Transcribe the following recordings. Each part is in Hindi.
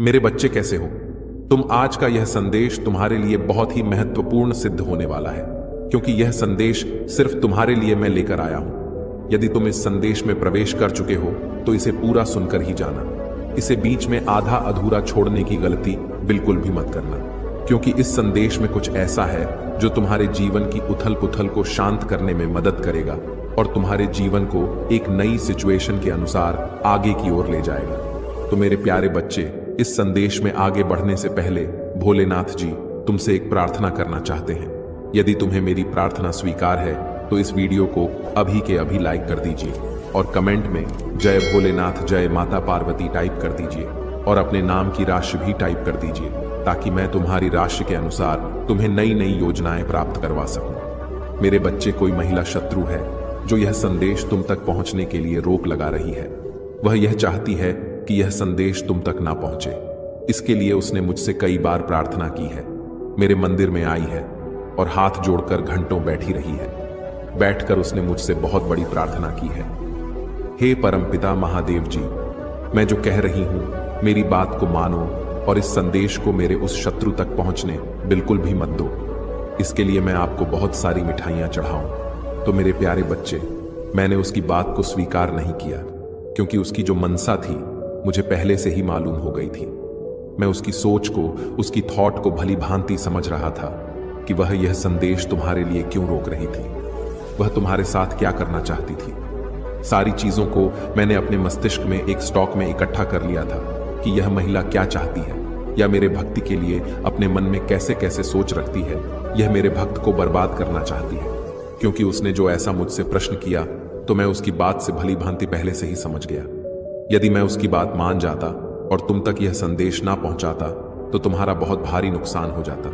मेरे बच्चे कैसे हो? तुम आज का यह संदेश तुम्हारे लिए बहुत ही महत्वपूर्ण सिद्ध होने वाला है, क्योंकि यह संदेश सिर्फ तुम्हारे लिए मैं लेकर आया हूं। यदि तुम इस संदेश में प्रवेश कर चुके हो तो इसे पूरा सुनकर ही जाना। इसे बीच में आधा अधूरा छोड़ने की गलती बिल्कुल भी मत करना, क्योंकि इस संदेश में कुछ ऐसा है जो तुम्हारे जीवन की उथल पुथल को शांत करने में मदद करेगा और तुम्हारे जीवन को एक नई सिचुएशन के अनुसार आगे की ओर ले जाएगा। तो मेरे प्यारे बच्चे, इस संदेश में आगे बढ़ने से पहले भोलेनाथ जी तुमसे एक प्रार्थना करना चाहते हैं। यदि तुम्हें मेरी प्रार्थना स्वीकार है तो इस वीडियो को अभी के अभी लाइक कर दीजिए और कमेंट में जय भोलेनाथ जय माता पार्वती टाइप कर दीजिए और अपने नाम की राशि भी टाइप कर दीजिए, ताकि मैं तुम्हारी राशि के अनुसार तुम्हें नई नई योजनाएं प्राप्त करवा सकूं। मेरे बच्चे, कोई महिला शत्रु है जो यह संदेश तुम तक पहुंचने के लिए रोक लगा रही है। वह यह चाहती है कि यह संदेश तुम तक ना पहुंचे। इसके लिए उसने मुझसे कई बार प्रार्थना की है, मेरे मंदिर में आई है और हाथ जोड़कर घंटों बैठी रही है। बैठकर उसने मुझसे बहुत बड़ी प्रार्थना की है। हे परमपिता महादेव जी, मैं जो कह रही हूं मेरी बात को मानो और इस संदेश को मेरे उस शत्रु तक पहुंचने बिल्कुल भी मत दो। इसके लिए मैं आपको बहुत सारी मिठाइयां चढ़ाऊं। तो मेरे प्यारे बच्चे, मैंने उसकी बात को स्वीकार नहीं किया, क्योंकि उसकी जो मनसा थी मुझे पहले से ही मालूम हो गई थी। मैं उसकी सोच को, उसकी थॉट को भली भांति समझ रहा था कि वह यह संदेश तुम्हारे लिए क्यों रोक रही थी, वह तुम्हारे साथ क्या करना चाहती थी। सारी चीजों को मैंने अपने मस्तिष्क में एक स्टॉक में इकट्ठा कर लिया था कि यह महिला क्या चाहती है या मेरे भक्ति के लिए अपने मन में कैसे कैसे सोच रखती है। यह मेरे भक्त को बर्बाद करना चाहती है, क्योंकि उसने जो ऐसा मुझसे प्रश्न किया तो मैं उसकी बात से भली भांति पहले से ही समझ गया। यदि मैं उसकी बात मान जाता और तुम तक यह संदेश ना पहुंचाता तो तुम्हारा बहुत भारी नुकसान हो जाता।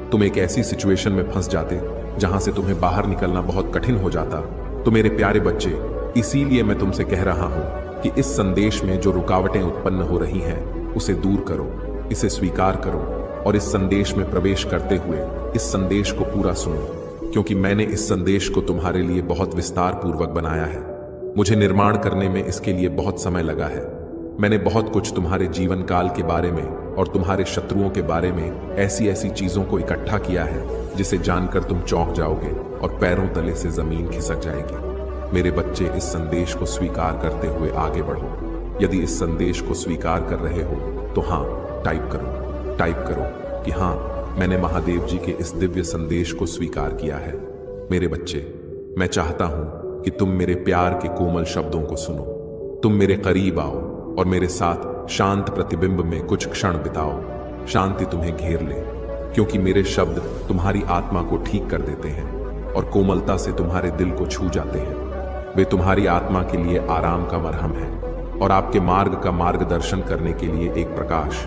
तुम एक ऐसी सिचुएशन में फंस जाते जहां से तुम्हें बाहर निकलना बहुत कठिन हो जाता। तो मेरे प्यारे बच्चे, इसीलिए मैं तुमसे कह रहा हूं कि इस संदेश में जो रुकावटें उत्पन्न हो रही हैं उसे दूर करो, इसे स्वीकार करो और इस संदेश में प्रवेश करते हुए इस संदेश को पूरा सुनो, क्योंकि मैंने इस संदेश को तुम्हारे लिए बहुत विस्तार पूर्वक बनाया है। मुझे निर्माण करने में इसके लिए बहुत समय लगा है। मैंने बहुत कुछ तुम्हारे जीवन काल के बारे में और तुम्हारे शत्रुओं के बारे में ऐसी ऐसी चीजों को इकट्ठा किया है जिसे जानकर तुम चौंक जाओगे और पैरों तले से जमीन खिसक जाएगी। मेरे बच्चे, इस संदेश को स्वीकार करते हुए आगे बढ़ो। यदि इस संदेश को स्वीकार कर रहे हो तो हाँ टाइप करो कि हाँ, मैंने महादेव जी के इस दिव्य संदेश को स्वीकार किया है। मेरे बच्चे, मैं चाहता हूं कि तुम मेरे प्यार के कोमल शब्दों को सुनो। तुम मेरे करीब आओ और मेरे साथ शांत प्रतिबिंब में कुछ क्षण बिताओ। शांति तुम्हें घेर ले, क्योंकि मेरे शब्द तुम्हारी आत्मा को ठीक कर देते हैं और कोमलता से तुम्हारे दिल को छू जाते हैं। वे तुम्हारी आत्मा के लिए आराम का मरहम है और आपके मार्ग का मार्गदर्शन करने के लिए एक प्रकाश।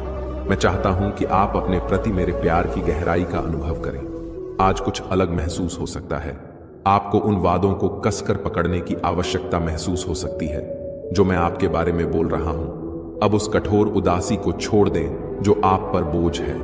मैं चाहता हूं कि आप अपने प्रति मेरे प्यार की गहराई का अनुभव करें। आज कुछ अलग महसूस हो सकता है। आपको उन वादों को कसकर पकड़ने की आवश्यकता महसूस हो सकती है जो मैं आपके बारे में बोल रहा हूं। अब उस कठोर उदासी को छोड़ दें जो आप पर बोझ है।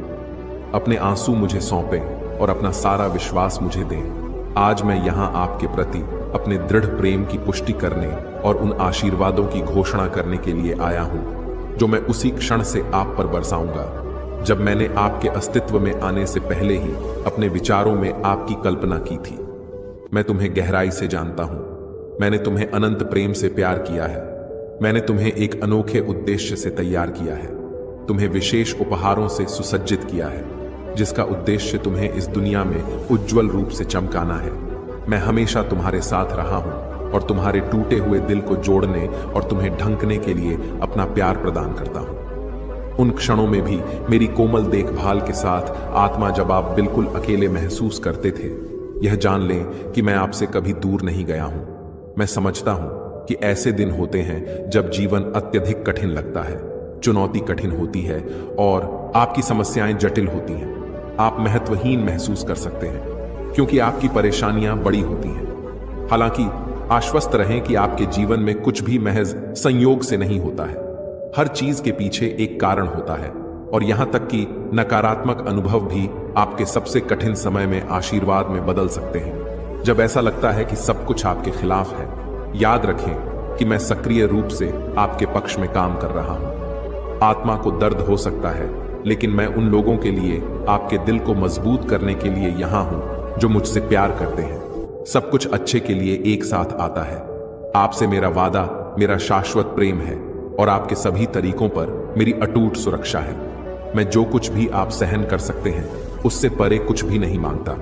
अपने आंसू मुझे सौंपें और अपना सारा विश्वास मुझे दें। आज मैं यहां आपके प्रति अपने दृढ़ प्रेम की पुष्टि करने और उन आशीर्वादों की घोषणा करने के लिए आया हूं जो मैं उसी क्षण से आप पर बरसाऊंगा जब मैंने आपके अस्तित्व में आने से पहले ही अपने विचारों में आपकी कल्पना की थी। मैं तुम्हें गहराई से जानता हूं। मैंने तुम्हें अनंत प्रेम से प्यार किया है। मैंने तुम्हें एक अनोखे उद्देश्य से तैयार किया है, तुम्हें विशेष उपहारों से सुसज्जित किया है, जिसका उद्देश्य तुम्हें इस दुनिया में उज्जवल रूप से चमकाना है। मैं हमेशा तुम्हारे साथ रहा हूं और तुम्हारे टूटे हुए दिल को जोड़ने और तुम्हें ढंकने के लिए अपना प्यार प्रदान करता हूं। उन क्षणों में भी मेरी कोमल देखभाल के साथ आत्मा, जब आप बिल्कुल अकेले महसूस करते थे, यह जान लें कि मैं आपसे कभी दूर नहीं गया हूं। मैं समझता हूं कि ऐसे दिन होते हैं जब जीवन अत्यधिक कठिन लगता है, चुनौती कठिन होती है और आपकी समस्याएं जटिल होती हैं। आप महत्वहीन महसूस कर सकते हैं क्योंकि आपकी परेशानियां बड़ी होती हैं। हालांकि आश्वस्त रहें कि आपके जीवन में कुछ भी महज संयोग से नहीं होता है। हर चीज के पीछे एक कारण होता है और यहां तक कि नकारात्मक अनुभव भी आपके सबसे कठिन समय में आशीर्वाद में बदल सकते हैं। जब ऐसा लगता है कि सब कुछ आपके खिलाफ है, याद रखें कि मैं सक्रिय रूप से आपके पक्ष में काम कर रहा हूं। आत्मा को दर्द हो सकता है, लेकिन मैं उन लोगों के लिए, आपके दिल को मजबूत करने के लिए यहां हूं जो मुझसे प्यार करते हैं। सब कुछ अच्छे के लिए एक साथ आता है। आपसे मेरा वादा मेरा शाश्वत प्रेम है और आपके सभी तरीकों पर मेरी अटूट सुरक्षा है। मैं जो कुछ भी आप सहन कर सकते हैं उससे परे कुछ भी नहीं मांगता।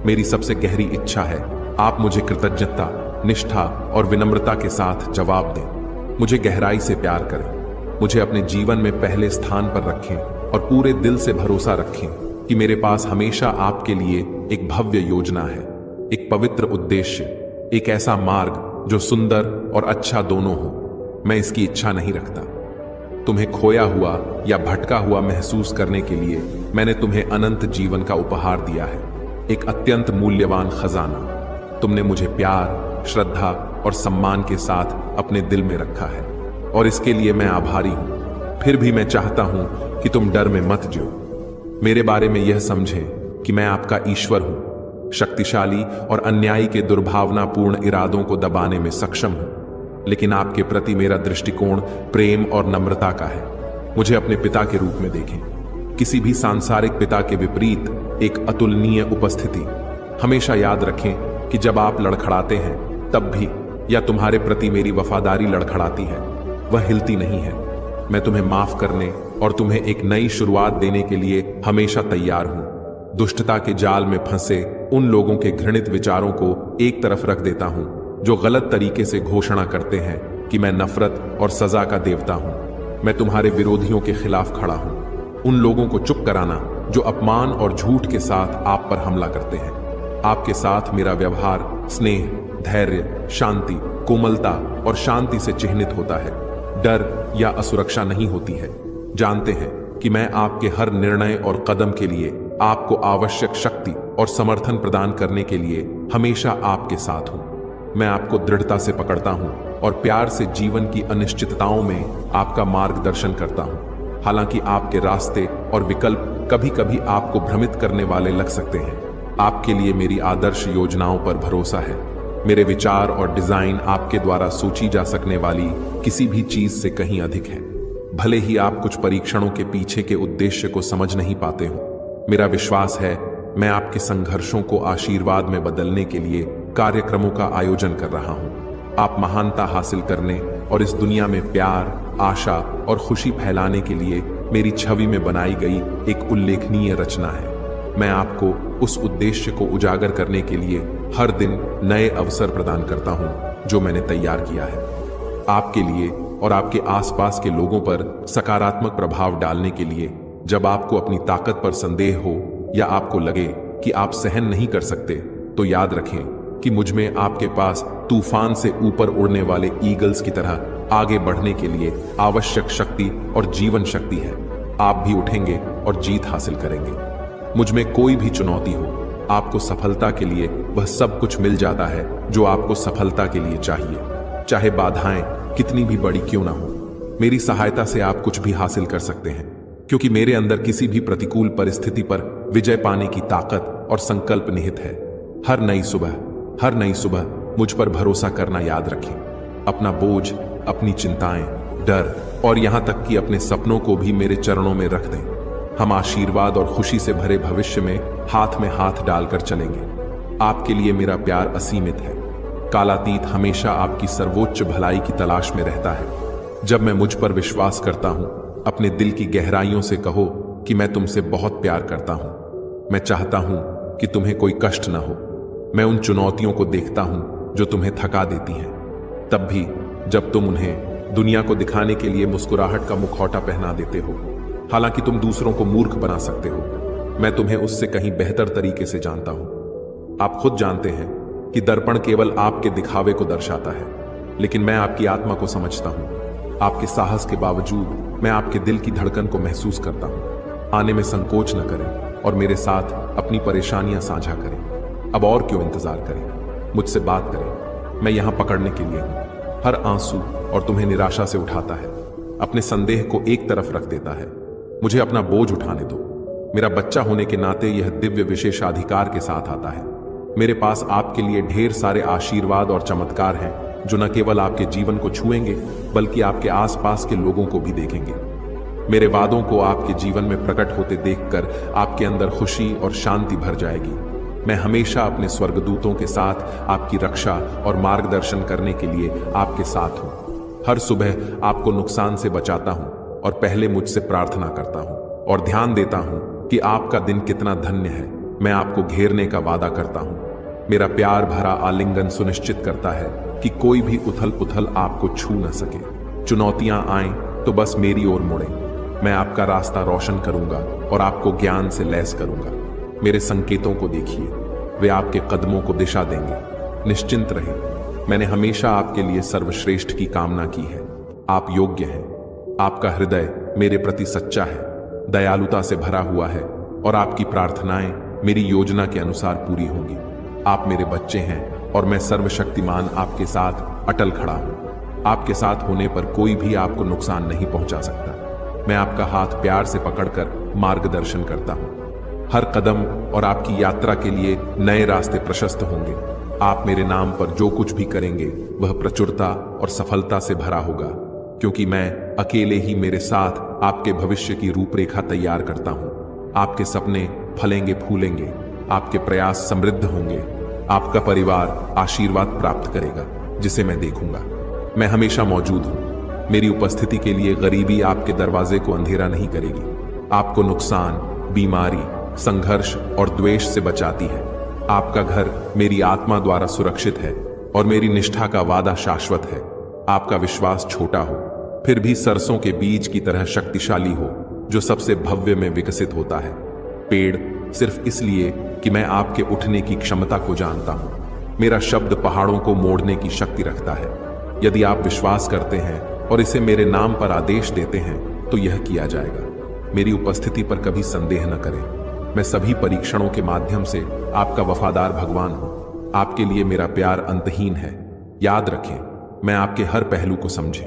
मेरी सबसे गहरी इच्छा है आप मुझे कृतज्ञता, निष्ठा और विनम्रता के साथ जवाब दें। मुझे गहराई से प्यार करें, मुझे अपने जीवन में पहले स्थान पर रखें और पूरे दिल से भरोसा रखें कि मेरे पास हमेशा आपके लिए एक भव्य योजना है, एक पवित्र उद्देश्य, एक ऐसा मार्ग जो सुंदर और अच्छा दोनों हो। मैं इसकी इच्छा नहीं रखता। तुम्हें खोया हुआ या भटका हुआ महसूस करने के लिए मैंने तुम्हें अनंत जीवन का उपहार दिया है, एक अत्यंत मूल्यवान खजाना। तुमने मुझे प्यार, श्रद्धा और सम्मान के साथ अपने दिल में रखा है और इसके लिए मैं आभारी हूं। फिर भी मैं चाहता हूं कि तुम डर में मत जियो। मेरे बारे में यह समझें कि मैं आपका ईश्वर हूं, शक्तिशाली और अन्यायी के दुर्भावनापूर्ण इरादों को दबाने में सक्षम हूं, लेकिन आपके प्रति मेरा दृष्टिकोण प्रेम और नम्रता का है। मुझे अपने पिता के रूप में देखें, किसी भी सांसारिक पिता के विपरीत एक अतुलनीय उपस्थिति। हमेशा याद रखें कि जब आप लड़खड़ाते हैं तब भी, या तुम्हारे प्रति मेरी वफादारी लड़खड़ाती है, वह हिलती नहीं है। मैं तुम्हें माफ करने और तुम्हें एक नई शुरुआत देने के लिए हमेशा तैयार हूं। दुष्टता के जाल में फंसे उन लोगों के घृणित विचारों को एक तरफ रख देता हूं जो गलत तरीके से घोषणा करते हैं कि मैं नफरत और सजा का देवता हूं। मैं तुम्हारे विरोधियों के खिलाफ खड़ा हूं, उन लोगों को चुप कराना जो अपमान और झूठ के साथ आप पर हमला करते हैं। आपके साथ मेरा व्यवहार स्नेह, धैर्य, शांति, कोमलता और शांति से चिह्नित होता है। डर या असुरक्षा नहीं होती है। जानते हैं कि मैं आपके हर निर्णय और कदम के लिए आपको आवश्यक शक्ति और समर्थन प्रदान करने के लिए हमेशा आपके साथ हूं। मैं आपको दृढ़ता से पकड़ता हूं और प्यार से जीवन की अनिश्चितताओं में आपका मार्गदर्शन करता हूं। हालांकि आपके रास्ते और विकल्प कभी कभी आपको भ्रमित करने वाले लग सकते हैं, आपके लिए मेरी आदर्श योजनाओं पर भरोसा है। मेरे विचार और डिजाइन आपके द्वारा सोची जा सकने वाली किसी भी चीज से कहीं अधिक है। भले ही आप कुछ परीक्षणों के पीछे के उद्देश्य को समझ नहीं पाते हो, मेरा विश्वास है मैं आपके संघर्षों को आशीर्वाद में बदलने के लिए कार्यक्रमों का आयोजन कर रहा हूं। आप महानता हासिल करने और इस दुनिया में प्यार, आशा और खुशी फैलाने के लिए मेरी छवि में बनाई गई एक उल्लेखनीय रचना है। मैं आपको उस उद्देश्य को उजागर करने के लिए हर दिन नए अवसर प्रदान करता हूं जो मैंने तैयार किया है। आपके लिए और आपके आसपास के लोगों पर सकारात्मक प्रभाव डालने के लिए, जब आपको अपनी ताकत पर संदेह हो या आपको लगे कि आप सहन नहीं कर सकते, तो याद रखें कि मुझ में आपके पास तूफान से ऊपर उड़ने वाले ईगल्स की तरह आगे बढ़ने के लिए आवश्यक शक्ति और जीवन शक्ति है। आप भी उठेंगे और जीत हासिल करेंगे। मुझ में कोई भी चुनौती हो, आपको सफलता के लिए वह सब कुछ मिल जाता है जो आपको सफलता के लिए चाहिए, चाहे बाधाएं कितनी भी बड़ी क्यों ना हो। मेरी सहायता से आप कुछ भी हासिल कर सकते हैं, क्योंकि मेरे अंदर किसी भी प्रतिकूल परिस्थिति पर विजय पाने की ताकत और संकल्प निहित है। हर नई सुबह मुझ पर भरोसा करना याद रखें। अपना बोझ, अपनी चिंताएं, डर और यहां तक कि अपने सपनों को भी मेरे चरणों में रख दें। हम आशीर्वाद और खुशी से भरे भविष्य में हाथ डालकर चलेंगे। आपके लिए मेरा प्यार असीमित है। कालातीत हमेशा आपकी सर्वोच्च भलाई की तलाश में रहता है। जब मैं मुझ पर विश्वास करता हूं, अपने दिल की गहराइयों से कहो कि मैं तुमसे बहुत प्यार करता हूं। मैं चाहता हूं कि तुम्हें कोई कष्ट ना हो। मैं उन चुनौतियों को देखता हूं जो तुम्हें थका देती हैं। तब भी जब तुम उन्हें दुनिया को दिखाने के लिए मुस्कुराहट का मुखौटा पहना देते हो, हालांकि तुम दूसरों को मूर्ख बना सकते हो, मैं तुम्हें उससे कहीं बेहतर तरीके से जानता हूं। आप खुद जानते हैं कि दर्पण केवल आपके दिखावे को दर्शाता है, लेकिन मैं आपकी आत्मा को समझता हूं। आपके साहस के बावजूद मैं आपके दिल की धड़कन को महसूस करता हूं। आने में संकोच न करें और मेरे साथ अपनी परेशानियां साझा करें। अब और क्यों इंतजार करें, मुझसे बात करें। मैं यहां पकड़ने के लिए हूं। हर आंसू और तुम्हें निराशा से उठाता है, अपने संदेह को एक तरफ रख देता है। मुझे अपना बोझ उठाने दो। मेरा बच्चा होने के नाते यह दिव्य विशेषाधिकार के साथ आता है। मेरे पास आपके लिए ढेर सारे आशीर्वाद और चमत्कार हैं जो न केवल आपके जीवन को छुएंगे, बल्कि आपके आसपास के लोगों को भी देखेंगे। मेरे वादों को आपके जीवन में प्रकट होते देखकर आपके अंदर खुशी और शांति भर जाएगी। मैं हमेशा अपने स्वर्गदूतों के साथ आपकी रक्षा और मार्गदर्शन करने के लिए आपके साथ हूं। हर सुबह आपको नुकसान से बचाता हूं और पहले मुझसे प्रार्थना करता हूं और ध्यान देता हूं कि आपका दिन कितना धन्य है। मैं आपको घेरने का वादा करता हूं। मेरा प्यार भरा आलिंगन सुनिश्चित करता है कि कोई भी उथल पुथल आपको छू न सके। चुनौतियां आएं तो बस मेरी ओर मुड़े। मैं आपका रास्ता रोशन करूंगा और आपको ज्ञान से लैस करूंगा। मेरे संकेतों को देखिए, वे आपके कदमों को दिशा देंगे। निश्चिंत रहिए, मैंने हमेशा आपके लिए सर्वश्रेष्ठ की कामना की है। आप योग्य हैं। आपका हृदय मेरे प्रति सच्चा है, दयालुता से भरा हुआ है और आपकी प्रार्थनाएं मेरी योजना के अनुसार पूरी होंगी। आप मेरे बच्चे हैं और मैं सर्वशक्तिमान आपके साथ अटल खड़ा हूं। आपके साथ होने पर कोई भी आपको नुकसान नहीं पहुंचा सकता। मैं आपका हाथ प्यार से पकड़कर मार्गदर्शन करता हूं। हर कदम और आपकी यात्रा के लिए नए रास्ते प्रशस्त होंगे। आप मेरे नाम पर जो कुछ भी करेंगे वह प्रचुरता और सफलता से भरा होगा, क्योंकि मैं अकेले ही मेरे साथ आपके भविष्य की रूपरेखा तैयार करता हूं। आपके सपने फलेंगे फूलेंगे, आपके प्रयास समृद्ध होंगे, आपका परिवार आशीर्वाद प्राप्त करेगा जिसे मैं देखूंगा। मैं हमेशा मौजूद हूं। मेरी उपस्थिति के लिए गरीबी आपके दरवाजे को अंधेरा नहीं करेगी। आपको नुकसान, बीमारी, संघर्ष और द्वेष से बचाती है। आपका घर मेरी आत्मा द्वारा सुरक्षित है और मेरी निष्ठा का वादा शाश्वत है। आपका विश्वास छोटा हो फिर भी सरसों के बीज की तरह शक्तिशाली हो, जो सबसे भव्य में विकसित होता है। पेड़ सिर्फ इसलिए कि मैं आपके उठने की क्षमता को जानता हूं। मेरा शब्द पहाड़ों को मोड़ने की शक्ति रखता है। यदि आप विश्वास करते हैं और इसे मेरे नाम पर आदेश देते हैं तो यह किया जाएगा। मेरी उपस्थिति पर कभी संदेह न करें। मैं सभी परीक्षणों के माध्यम से आपका वफादार भगवान हूं। आपके लिए मेरा प्यार अंतहीन है। याद रखें, मैं आपके हर पहलू को समझे,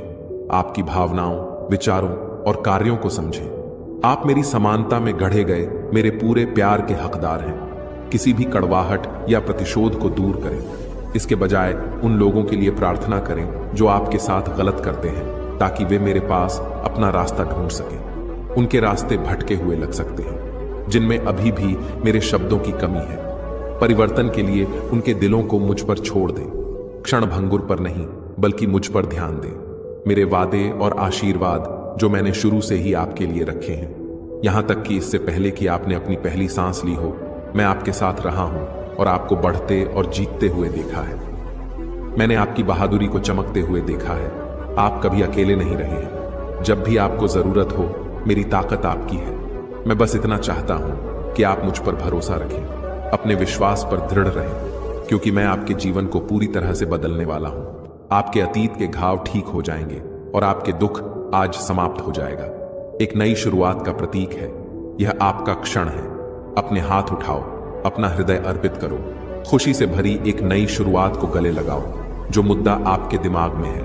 आपकी भावनाओं, विचारों और कार्यों को समझें। आप मेरी समानता में गढ़े गए मेरे पूरे प्यार के हकदार हैं। किसी भी कड़वाहट या प्रतिशोध को दूर करें। इसके बजाय उन लोगों के लिए प्रार्थना करें जो आपके साथ गलत करते हैं, ताकि वे मेरे पास अपना रास्ता ढूंढ सकें। उनके रास्ते भटके हुए लग सकते हैं, जिनमें अभी भी मेरे शब्दों की कमी है। परिवर्तन के लिए उनके दिलों को मुझ पर छोड़ दें। क्षण भंगुर पर नहीं, बल्कि मुझ पर ध्यान दें। मेरे वादे और आशीर्वाद जो मैंने शुरू से ही आपके लिए रखे हैं, यहां तक कि इससे पहले कि आपने अपनी पहली सांस ली हो, मैं आपके साथ रहा हूं और आपको बढ़ते और जीतते हुए देखा है। मैंने आपकी बहादुरी को चमकते हुए देखा है। आप कभी अकेले नहीं रहे हैं। जब भी आपको जरूरत हो, मेरी ताकत आपकी है। मैं बस इतना चाहता हूं कि आप मुझ पर भरोसा रखें, अपने विश्वास पर दृढ़ रहें, क्योंकि मैं आपके जीवन को पूरी तरह से बदलने वाला हूं। आपके अतीत के घाव ठीक हो जाएंगे और आपके दुख आज समाप्त हो जाएगा। एक नई शुरुआत का प्रतीक है। यह आपका क्षण है। अपने हाथ उठाओ, अपना हृदय अर्पित करो। खुशी से भरी एक नई शुरुआत को गले लगाओ। जो मुद्दा आपके दिमाग में है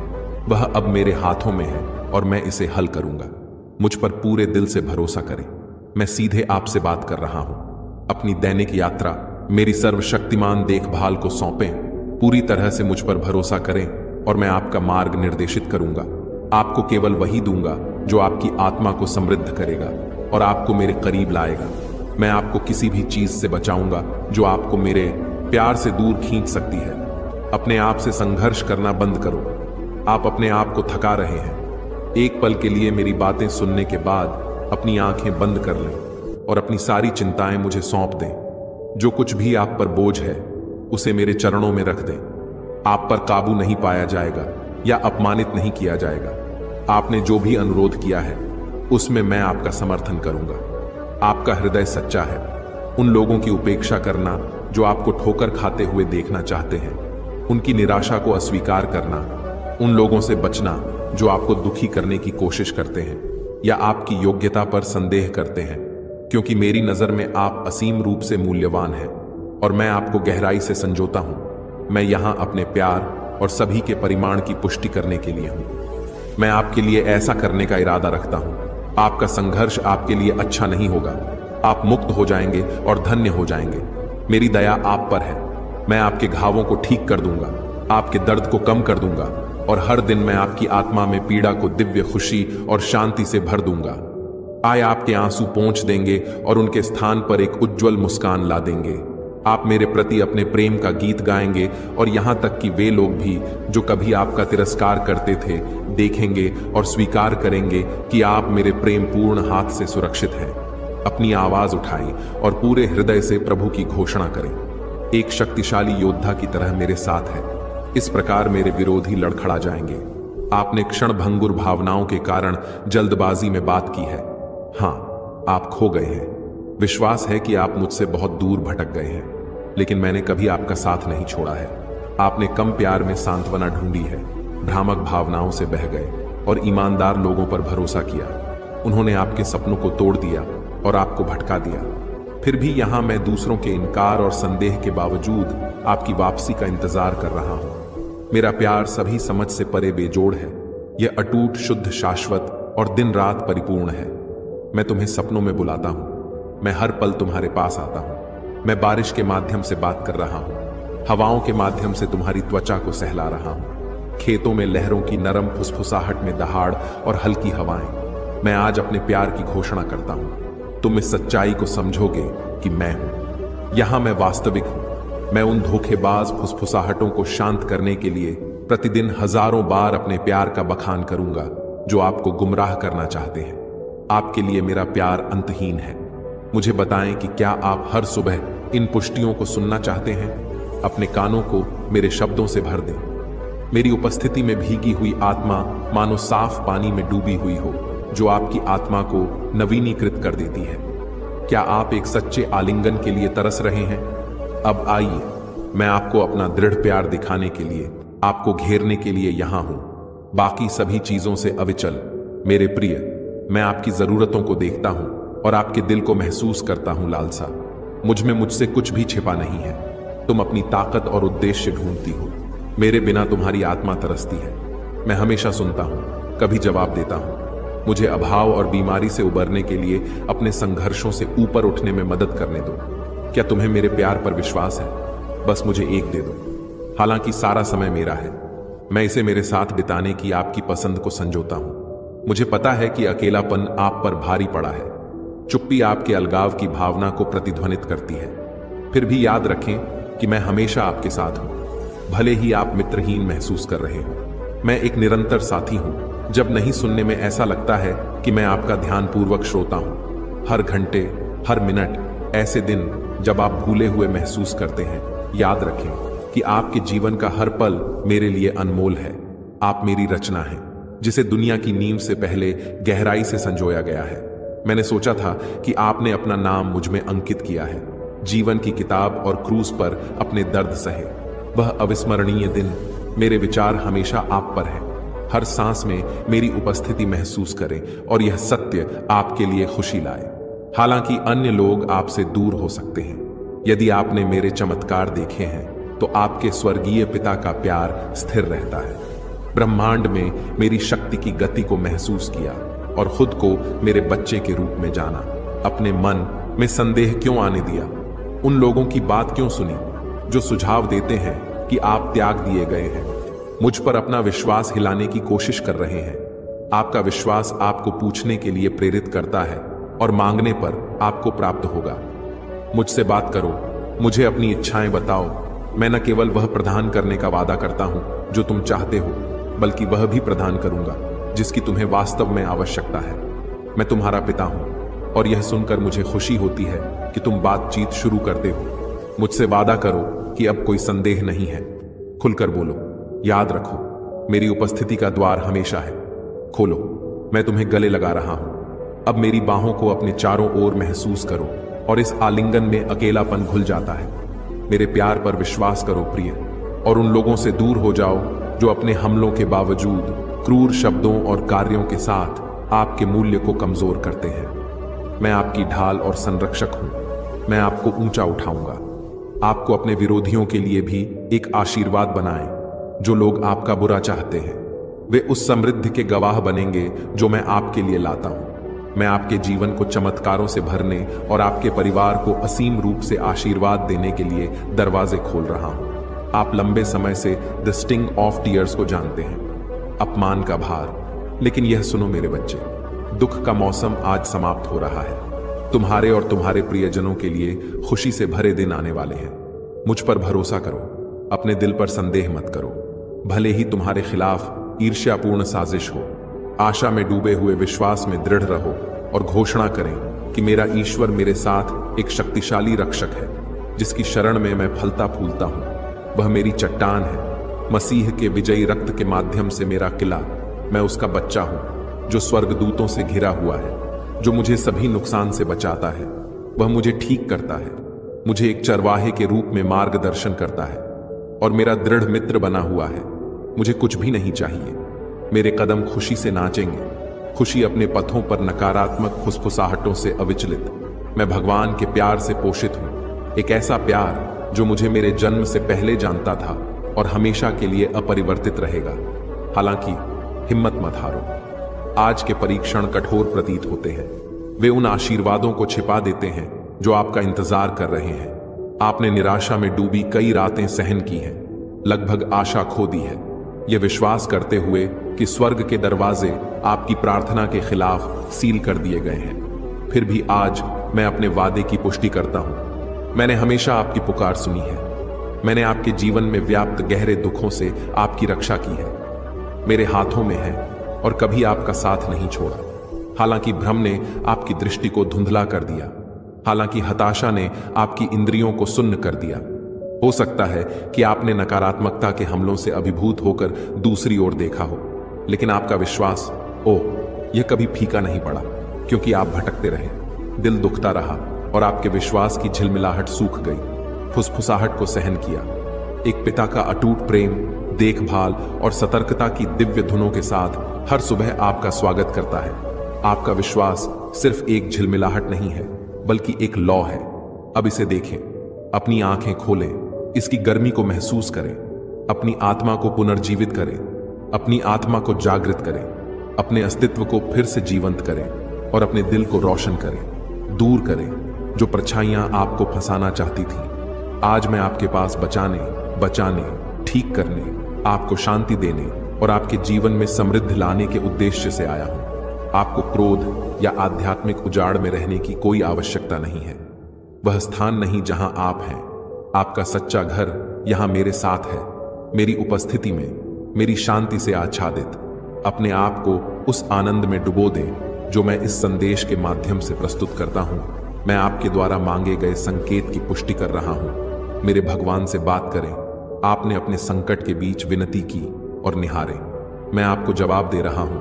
वह अब मेरे हाथों में है और मैं इसे हल करूंगा। मुझ पर पूरे दिल से भरोसा करें। मैं सीधे आपसे बात कर रहा हूं। अपनी दैनिक यात्रा मेरी सर्वशक्तिमान देखभाल को सौंपें। पूरी तरह से मुझ पर भरोसा करें और मैं आपका मार्ग निर्देशित करूंगा। आपको केवल वही दूंगा जो आपकी आत्मा को समृद्ध करेगा और आपको मेरे करीब लाएगा। मैं आपको किसी भी चीज से बचाऊंगा जो आपको मेरे प्यार से दूर खींच सकती है। अपने आप से संघर्ष करना बंद करो। आप अपने आप को थका रहे हैं। एक पल के लिए मेरी बातें सुनने के बाद अपनी आंखें बंद कर लें और अपनी सारी चिंताएं मुझे सौंप दें। जो कुछ भी आप पर बोझ है उसे मेरे चरणों में रख दें। आप पर काबू नहीं पाया जाएगा या अपमानित नहीं किया जाएगा। आपने जो भी अनुरोध किया है उसमें मैं आपका समर्थन करूंगा। आपका हृदय सच्चा है। उन लोगों की उपेक्षा करना जो आपको ठोकर खाते हुए देखना चाहते हैं। उनकी निराशा को अस्वीकार करना। उन लोगों से बचना जो आपको दुखी करने की कोशिश करते हैं या आपकी योग्यता पर संदेह करते हैं, क्योंकि मेरी नजर में आप असीम रूप से मूल्यवान हैं और मैं आपको गहराई से संजोता हूं। मैं यहां अपने प्यार और सभी के परिमाण की पुष्टि करने के लिए हूं। मैं आपके लिए ऐसा करने का इरादा रखता हूं। आपका संघर्ष आपके लिए अच्छा नहीं होगा। आप मुक्त हो जाएंगे और धन्य हो जाएंगे। मेरी दया आप पर है। मैं आपके घावों को ठीक कर दूंगा, आपके दर्द को कम कर दूंगा और हर दिन मैं आपकी आत्मा में पीड़ा को दिव्य खुशी और शांति से भर दूंगा। आए आपके आंसू पोंछ देंगे और उनके स्थान पर एक उज्जवल मुस्कान ला देंगे। आप मेरे प्रति अपने प्रेम का गीत गाएंगे और यहां तक कि वे लोग भी जो कभी आपका तिरस्कार करते थे देखेंगे और स्वीकार करेंगे कि आप मेरे प्रेम पूर्ण हाथ से सुरक्षित हैं। अपनी आवाज उठाएं और पूरे हृदय से प्रभु की घोषणा करें। एक शक्तिशाली योद्धा की तरह मेरे साथ है। इस प्रकार मेरे विरोधी लड़खड़ा जाएंगे। आपने क्षणभंगुर भावनाओं के कारण जल्दबाजी में बात की है। हां, आप खो गए हैं। विश्वास है कि आप मुझसे बहुत दूर भटक गए हैं, लेकिन मैंने कभी आपका साथ नहीं छोड़ा है। आपने कम प्यार में सांत्वना ढूंढी है, भ्रामक भावनाओं से बह गए और ईमानदार लोगों पर भरोसा किया। उन्होंने आपके सपनों को तोड़ दिया और आपको भटका दिया। फिर भी यहां मैं दूसरों के इनकार और संदेह के बावजूद आपकी वापसी का इंतजार कर रहा हूं। मेरा प्यार सभी समझ से परे बेजोड़ है। यह अटूट, शुद्ध, शाश्वत और दिन रात परिपूर्ण है। मैं तुम्हें सपनों में बुलाता हूं। मैं हर पल तुम्हारे पास आता हूं। मैं बारिश के माध्यम से बात कर रहा हूं, हवाओं के माध्यम से तुम्हारी त्वचा को सहला रहा हूं, खेतों में लहरों की नरम फुसफुसाहट में दहाड़ और हल्की हवाएं। मैं आज अपने प्यार की घोषणा करता हूं। तुम इस सच्चाई को समझोगे कि मैं हूं। यहां मैं वास्तविक हूं। मैं उन धोखेबाज फुसफुसाहटों को शांत करने के लिए प्रतिदिन हजारों बार अपने प्यार का बखान करूंगा जो आपको गुमराह करना चाहते हैं। आपके लिए मेरा प्यार अंतहीन है। मुझे बताएं कि क्या आप हर सुबह इन पुष्टियों को सुनना चाहते हैं? अपने कानों को मेरे शब्दों से भर दें। मेरी उपस्थिति में भीगी हुई आत्मा मानो साफ पानी में डूबी हुई हो, जो आपकी आत्मा को नवीनीकृत कर देती है। क्या आप एक सच्चे आलिंगन के लिए तरस रहे हैं? अब आइए, मैं आपको अपना दृढ़ प्यार दिखाने के लिए, आपको घेरने के लिए यहां हूं, बाकी सभी चीजों से अविचल। मेरे प्रिय, मैं आपकी जरूरतों को देखता हूं और आपके दिल को महसूस करता हूं लालसा। मुझ में मुझसे कुछ भी छिपा नहीं है। तुम अपनी ताकत और उद्देश्य ढूंढती हो। मेरे बिना तुम्हारी आत्मा तरसती है। मैं हमेशा सुनता हूं, कभी जवाब देता हूं। मुझे अभाव और बीमारी से उबरने के लिए अपने संघर्षों से ऊपर उठने में मदद करने दो। क्या तुम्हें मेरे प्यार पर विश्वास है? बस मुझे एक दे दो। हालांकि सारा समय मेरा है, मैं इसे मेरे साथ बिताने की आपकी पसंद को संजोता हूं। मुझे पता है कि अकेलापन आप पर भारी पड़ा है। चुप्पी आपके अलगाव की भावना को प्रतिध्वनित करती है। फिर भी याद रखें कि मैं हमेशा आपके साथ हूं, भले ही आप मित्रहीन महसूस कर रहे हो। मैं एक निरंतर साथी हूं। जब नहीं सुनने में ऐसा लगता है कि मैं आपका ध्यानपूर्वक श्रोता हूं। हर घंटे, हर मिनट, ऐसे दिन जब आप भूले हुए महसूस करते हैं, याद रखें कि आपके जीवन का हर पल मेरे लिए अनमोल है। आप मेरी रचना हैं, जिसे दुनिया की नींव से पहले गहराई से संजोया गया है। मैंने सोचा था कि आपने अपना नाम मुझ में अंकित किया है। जीवन की किताब और क्रूज पर अपने दर्द सहे। वह अविस्मरणीय दिन। मेरे विचार हमेशा आप पर है। हर सांस में मेरी उपस्थिति महसूस करें और यह सत्य आपके लिए खुशी लाए। हालांकि अन्य लोग आपसे दूर हो सकते हैं, यदि आपने मेरे चमत्कार देखे हैं तो आपके स्वर्गीय पिता का प्यार स्थिर रहता है। ब्रह्मांड में मेरी शक्ति की गति को महसूस किया और खुद को मेरे बच्चे के रूप में जाना। अपने मन में संदेह क्यों आने दिया? उन लोगों की बात क्यों सुनी जो सुझाव देते हैं कि आप त्याग दिए गए हैं? मुझ पर अपना विश्वास हिलाने की कोशिश कर रहे हैं। आपका विश्वास आपको पूछने के लिए प्रेरित करता है और मांगने पर आपको प्राप्त होगा। मुझसे बात करो, मुझे अपनी इच्छाएं बताओ। मैं न केवल वह प्रदान करने का वादा करता हूं जो तुम चाहते हो, बल्कि वह भी प्रदान करूंगा जिसकी तुम्हें वास्तव में आवश्यकता है। मैं तुम्हारा पिता हूं और यह सुनकर मुझे खुशी होती है कि तुम बातचीत शुरू करते हो। मुझसे वादा करो कि अब कोई संदेह नहीं है। खुलकर बोलो। याद रखो, मेरी उपस्थिति का द्वार हमेशा है। खोलो, मैं तुम्हें गले लगा रहा हूं। अब मेरी बाहों को अपने चारों ओर महसूस करो और इस आलिंगन में अकेलापन घुल जाता है। मेरे प्यार पर विश्वास करो प्रिय, और उन लोगों से दूर हो जाओ जो अपने हमलों के बावजूद क्रूर शब्दों और कार्यों के साथ आपके मूल्य को कमजोर करते हैं। मैं आपकी ढाल और संरक्षक हूं। मैं आपको ऊंचा उठाऊंगा। आपको अपने विरोधियों के लिए भी एक आशीर्वाद बनाएं। जो लोग आपका बुरा चाहते हैं वे उस समृद्धि के गवाह बनेंगे जो मैं आपके लिए लाता हूं। मैं आपके जीवन को चमत्कारों से भरने और आपके परिवार को असीम रूप से आशीर्वाद देने के लिए दरवाजे खोल रहा हूं। आप लंबे समय से द स्टिंग ऑफ टीयर्स को जानते हैं, अपमान का भार। लेकिन यह सुनो मेरे बच्चे, दुख का मौसम आज समाप्त हो रहा है। तुम्हारे और तुम्हारे प्रियजनों के लिए खुशी से भरे दिन आने वाले हैं। मुझ पर भरोसा करो, अपने दिल पर संदेह मत करो। भले ही तुम्हारे खिलाफ ईर्ष्यापूर्ण साजिश हो, आशा में डूबे हुए विश्वास में दृढ़ रहो और घोषणा करें कि मेरा ईश्वर मेरे साथ एक शक्तिशाली रक्षक है, जिसकी शरण में मैं फलता फूलता हूं। वह मेरी चट्टान है, मसीह के विजयी रक्त के माध्यम से मेरा किला। मैं उसका बच्चा हूं जो स्वर्गदूतों से घिरा हुआ है, जो मुझे सभी नुकसान से बचाता है। वह मुझे ठीक करता है, मुझे एक चरवाहे के रूप में मार्गदर्शन करता है और मेरा दृढ़ मित्र बना हुआ है। मुझे कुछ भी नहीं चाहिए। मेरे कदम खुशी से नाचेंगे, खुशी अपने पथों पर नकारात्मक फुसफुसाहटों से अविचलित। मैं भगवान के प्यार से पोषित हूं, एक ऐसा प्यार जो मुझे मेरे जन्म से पहले जानता था और हमेशा के लिए अपरिवर्तित रहेगा। हालांकि हिम्मत मत हारो। आज के परीक्षण कठोर प्रतीत होते हैं। वे उन आशीर्वादों को छिपा देते हैं जो आपका इंतजार कर रहे हैं। आपने निराशा में डूबी कई रातें सहन की हैं, लगभग आशा खो दी है, यह विश्वास करते हुए कि स्वर्ग के दरवाजे आपकी प्रार्थना के खिलाफ सील कर दिए गए हैं। फिर भी आज मैं अपने वादे की पुष्टि करता हूं। मैंने हमेशा आपकी पुकार सुनी है। मैंने आपके जीवन में व्याप्त गहरे दुखों से आपकी रक्षा की है। मेरे हाथों में है और कभी आपका साथ नहीं छोड़ा। हालांकि भ्रम ने आपकी दृष्टि को धुंधला कर दिया, हालांकि हताशा ने आपकी इंद्रियों को सुन्न कर दिया। हो सकता है कि आपने नकारात्मकता के हमलों से अभिभूत होकर दूसरी ओर देखा हो, लेकिन आपका विश्वास यह कभी फीका नहीं पड़ा, क्योंकि आप भटकते रहे। दिल दुखता रहा और आपके विश्वास की झिलमिलाहट सूख गई। फुसफुसाहट को सहन किया। एक पिता का अटूट प्रेम, देखभाल और सतर्कता की दिव्य धुनों के साथ हर सुबह आपका स्वागत करता है। आपका विश्वास सिर्फ एक झिलमिलाहट नहीं है, बल्कि एक लौ है। अब इसे देखें, अपनी आंखें खोलें, इसकी गर्मी को महसूस करें, अपनी आत्मा को पुनर्जीवित करें, अपनी आत्मा को जागृत करें, अपने अस्तित्व को फिर से जीवंत करें और अपने दिल को रोशन करें, दूर करें जो परछाइयां आपको फंसाना चाहती थीं। आज मैं आपके पास बचाने, ठीक करने, आपको शांति देने और आपके जीवन में समृद्धि लाने के उद्देश्य से आया हूं। आपको क्रोध या आध्यात्मिक उजाड़ में रहने की कोई आवश्यकता नहीं है। वह स्थान नहीं जहां आप हैं। आपका सच्चा घर यहां मेरे साथ है, मेरी उपस्थिति में, मेरी शांति से आच्छादित। अपने आप को उस आनंद में डुबो दें जो मैं इस संदेश के माध्यम से प्रस्तुत करता हूं। मैं आपके द्वारा मांगे गए संकेत की पुष्टि कर रहा हूं। मेरे भगवान से बात करें। आपने अपने संकट के बीच विनती की और निहारे। मैं आपको जवाब दे रहा हूं।